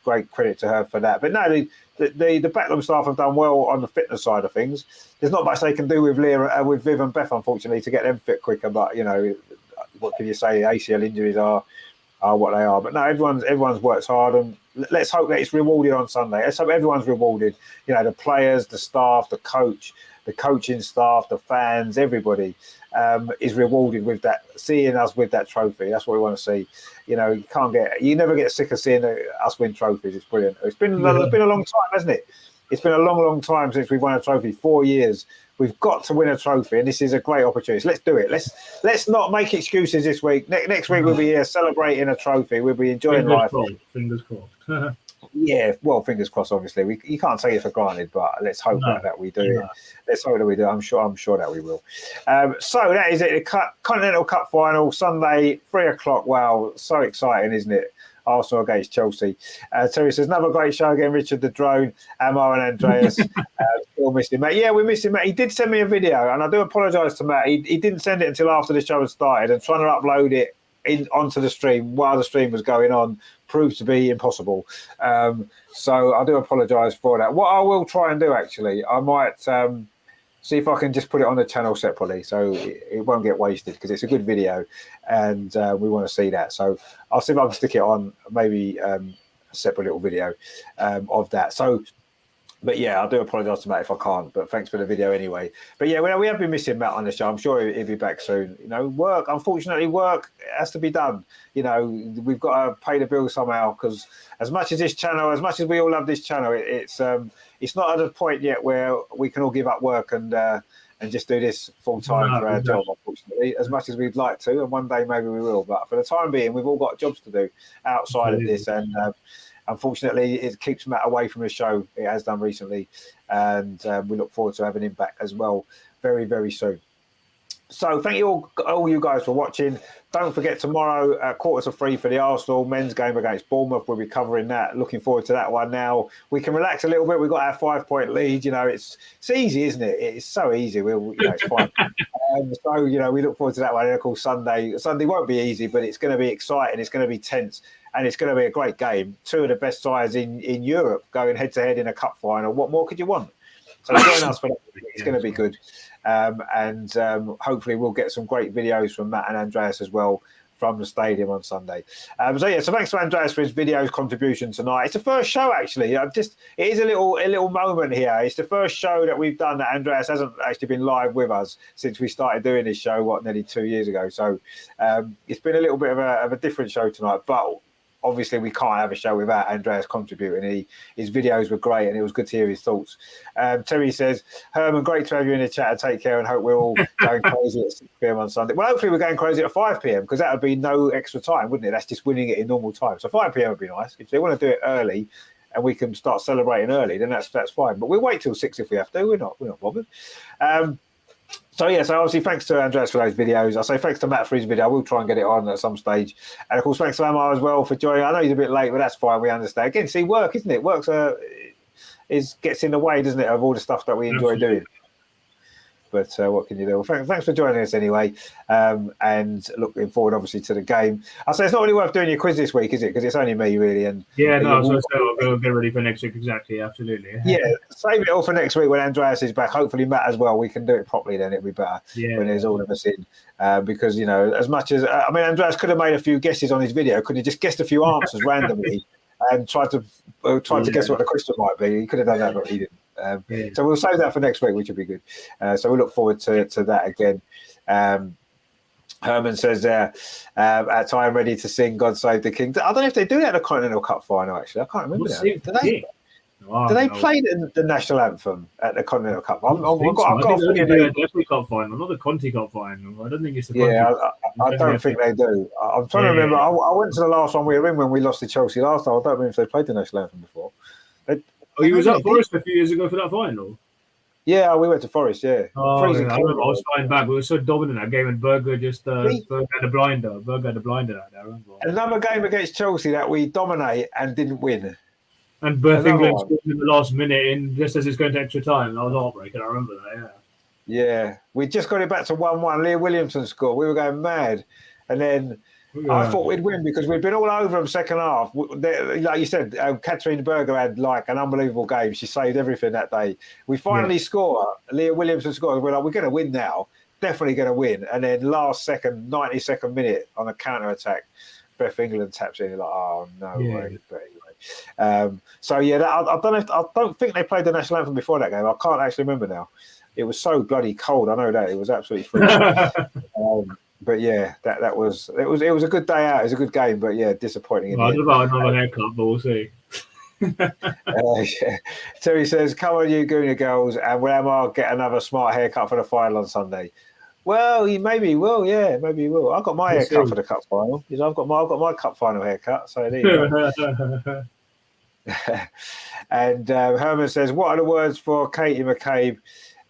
Great credit to her for that. But no, the backroom staff have done well on the fitness side of things. There's not much they can do with Leah, with Viv and Beth, unfortunately, to get them fit quicker. But what can you say? ACL injuries are what they are. But no, everyone's worked hard, and let's hope that it's rewarded on Sunday. Let's hope everyone's rewarded. The players, the staff, the coach, the coaching staff, the fans, everybody is rewarded with that, seeing us with that trophy. That's what we want to see. You never get sick of seeing us win trophies. It's brilliant. It's been a long time, hasn't it? It's been a long time since we've won a trophy. 4 years. We've got to win a trophy, and this is a great opportunity. Let's do it. Let's not make excuses this week. Next week we'll be here celebrating a trophy. We'll be enjoying life. Fingers crossed. Yeah, well, fingers crossed. Obviously, you can't take it for granted, but let's hope that we do. No. Let's hope that we do. I'm sure that we will. So that is it. The Continental Cup final Sunday, 3:00. Wow, so exciting, isn't it? Arsenal against Chelsea. Terry says, another great show again, Richard the Drone, Amar and Andreas. Still missing Matt. Yeah, we missed him, Matt. He did send me a video, and I do apologise to Matt. He didn't send it until after the show had started, and trying to upload it onto the stream while the stream was going on proved to be impossible. So I do apologise for that. What I will try and do, actually, I might see if I can just put it on the channel separately so it won't get wasted, because it's a good video and we want to see that. So I'll see if I can stick it on maybe a separate little video of that. So, but yeah, I do apologise to Matt if I can't, but thanks for the video anyway. But yeah, we have been missing Matt on the show. I'm sure he'll be back soon. Work has to be done. We've got to pay the bill somehow, because as much as we all love this channel, it's not at a point yet where we can all give up work and just do this full time for our job, unfortunately, as much as we'd like to. And one day maybe we will. But for the time being, we've all got jobs to do outside of this. And unfortunately, it keeps Matt away from the show. It has done recently. And we look forward to having him back as well very, very soon. So thank you all you guys for watching. don't forget tomorrow at 2:45 for the Arsenal men's game against Bournemouth. We'll be covering that. Looking forward to that one. Now we can relax a little bit. We've got our 5-point lead. It's easy, isn't it? It's so easy. It's fine. So we look forward to that one. And of course, Sunday won't be easy, but it's going to be exciting. It's going to be tense, and it's going to be a great game. Two of the best sides in Europe going head to head in a cup final. What more could you want? So join us for that. It's going to be good. And hopefully we'll get some great videos from Matt and Andreas as well from the stadium on Sunday. So thanks to Andreas for his videos contribution tonight. It's the first show actually. It is a little moment here. It's the first show that we've done that Andreas hasn't actually been live with us since we started doing this show nearly 2 years ago. So it's been a little bit of a different show tonight, but obviously we can't have a show without Andreas contributing. His videos were great and it was good to hear his thoughts. Terry says, Herman, great to have you in the chat, and take care, and hope we're all going crazy at 6 p.m. on Sunday. Well, hopefully we're going crazy at 5 p.m. because that would be no extra time, wouldn't it? That's just winning it in normal time. So 5 p.m. would be nice. If they want to do it early and we can start celebrating early, then that's fine. But we'll wait till 6 if we have to. We're not bothered. So obviously thanks to Andreas for those videos. I say thanks to Matt for his video. I will try and get it on at some stage. And of course, thanks to Amar as well for joining. I know he's a bit late, but that's fine. We understand. Again, see, work, isn't it? Work gets in the way, doesn't it, of all the stuff that we enjoy doing. But what can you do? Well, thanks for joining us anyway. And looking forward, obviously, to the game. I say it's not really worth doing your quiz this week, is it? Because it's only me, really. And I'll go get ready for next week. Exactly, absolutely. Yeah, save it all for next week when Andreas is back. Hopefully, Matt as well. We can do it properly then. It'll be better when there's all of us in. Because, as much as... Andreas could have made a few guesses on his video. Could have just guessed a few answers randomly and tried to guess what the question might be. He could have done that, but he didn't. So we'll save that for next week, which will be good. So we look forward to that again. Herman says there, at time ready to sing God Save the King. I don't know if they do that at the Continental Cup final, actually. I can't remember that. Do they play the national anthem at the Continental Cup? I've got a FA Cup final, not the Conti Cup final. I don't think it's the Conti. I don't think they do. I'm trying to remember. I went to the last one we were in when we lost to Chelsea last time. I don't remember if they played the national anthem before. You was at Forest a few years ago for that final? Yeah, we went to Forest, yeah. I remember I was flying back. We were so dominant that game, and Berger Berger had a blinder. Berger had a blinder out there, I remember. Another game against Chelsea that we dominate and didn't win. And Beth England scored in the last minute, just as it's going to extra time. That was heartbreaking. I remember that, Yeah. We just got it back to 1-1. Leah Williamson scored. We were going mad. And then I thought we'd win because we'd been all over them second half. Like you said, Katharine Berger had an unbelievable game. She saved everything that day. We finally score. Leah Williamson scored. We're like, we're going to win now. Definitely going to win. And then last second, 92nd minute on a counter-attack, Beth England taps in. You're like, oh, no way. But anyway. I don't think they played the national anthem before that game. I can't actually remember now. It was so bloody cold. I know that. It was absolutely freezing. But that was a good day out. It was a good game, but disappointing. I don't know about another haircut, but we'll see. Terry says, "Come on, you Gooner girls, and will Amar get another smart haircut for the final on Sunday?" Well, maybe he will. Yeah, maybe he will. I've got my haircut for the cup final. I've got my cup final haircut. So there you go. And Herman says, "What are the words for Katie McCabe?"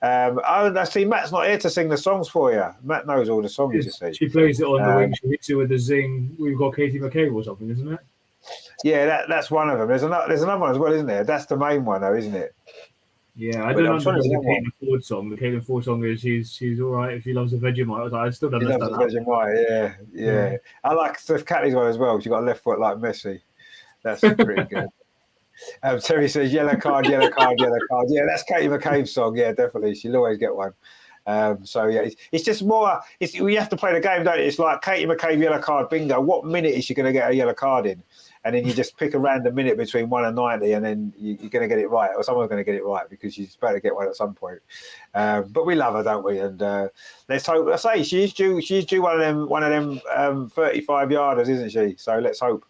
I see Matt's not here to sing the songs for you. Matt knows all the songs, you see. She plays it on the wing. She hits it with the zing. We've got Katie McCabe or something, isn't it? Yeah, that's one of them. There's another one as well, isn't there? That's the main one, though, isn't it? Yeah, I don't understand the Caitlin Ford song. The Caitlin Ford song is she's all right if she loves the Vegemite. I still don't understand that. Vegemite, yeah. I like Steph Catley's one as well. She got a left foot like Messi. That's pretty good. Terry says, yellow card, yellow card, yellow card. Yeah, that's Katie McCabe's song. Yeah, definitely. She'll always get one. It's just more, we have to play the game, don't it? It's like Katie McCabe, yellow card, bingo. What minute is she going to get a yellow card in? And then you just pick a random minute between 1 and 90, and then you're going to get it right, or someone's going to get it right because she's about to get one at some point. But we love her, don't we? And let's hope. I say she's due one of them 35-yarders, isn't she? So let's hope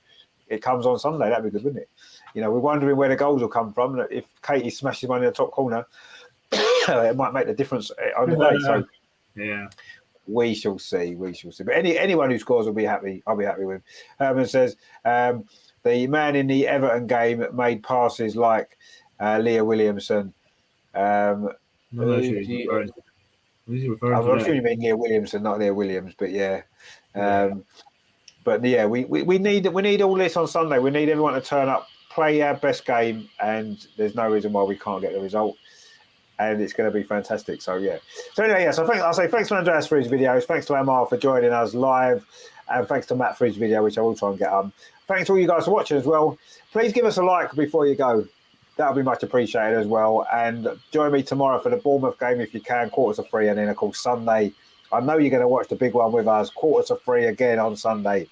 it comes on Sunday. That'd be good, wouldn't it? We're wondering where the goals will come from. If Katie smashes one in the top corner, it might make the difference on the day. So we shall see. But anyone who scores will be happy. I'll be happy with. Herman says the man in the Everton game made passes like Leah Williamson. Who's he referring I'm to sure you mean Leah Williams and not Leah Williams, but yeah. But yeah, we need all this on Sunday. We need everyone to turn up, play our best game, and there's no reason why we can't get the result. And it's going to be fantastic. So yeah. So anyway, yeah. So I'll say thanks to Andreas for his videos. Thanks to Amar for joining us live, and thanks to Matt for his video, which I will try and get on. Thanks to all you guys for watching as well. Please give us a like before you go. That'll be much appreciated as well. And join me tomorrow for the Bournemouth game if you can, 3:15, and then of course Sunday. I know you're going to watch the big one with us, 3:15 again on Sunday.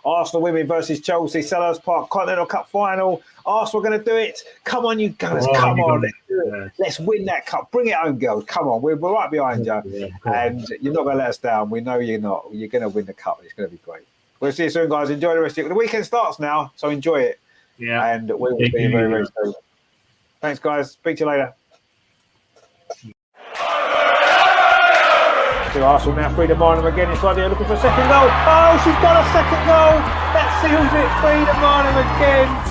Arsenal women versus Chelsea, Selhurst Park Continental Cup final. Arsenal are going to do it. Come on, you guys. Come on. Let's do it. Let's win that cup. Bring it home, girls. Come on. We're right behind you. And you're not going to let us down. We know you're not. You're going to win the cup. It's going to be great. We'll see you soon, guys. Enjoy the rest of it. The weekend starts now, so enjoy it. Yeah. And we will see you very, very soon. Thanks, guys. Speak to you later. So Arsenal now Frida Marnham again inside here looking for a second goal. Oh, she's got a second goal. That seals it. Frida Marnham again.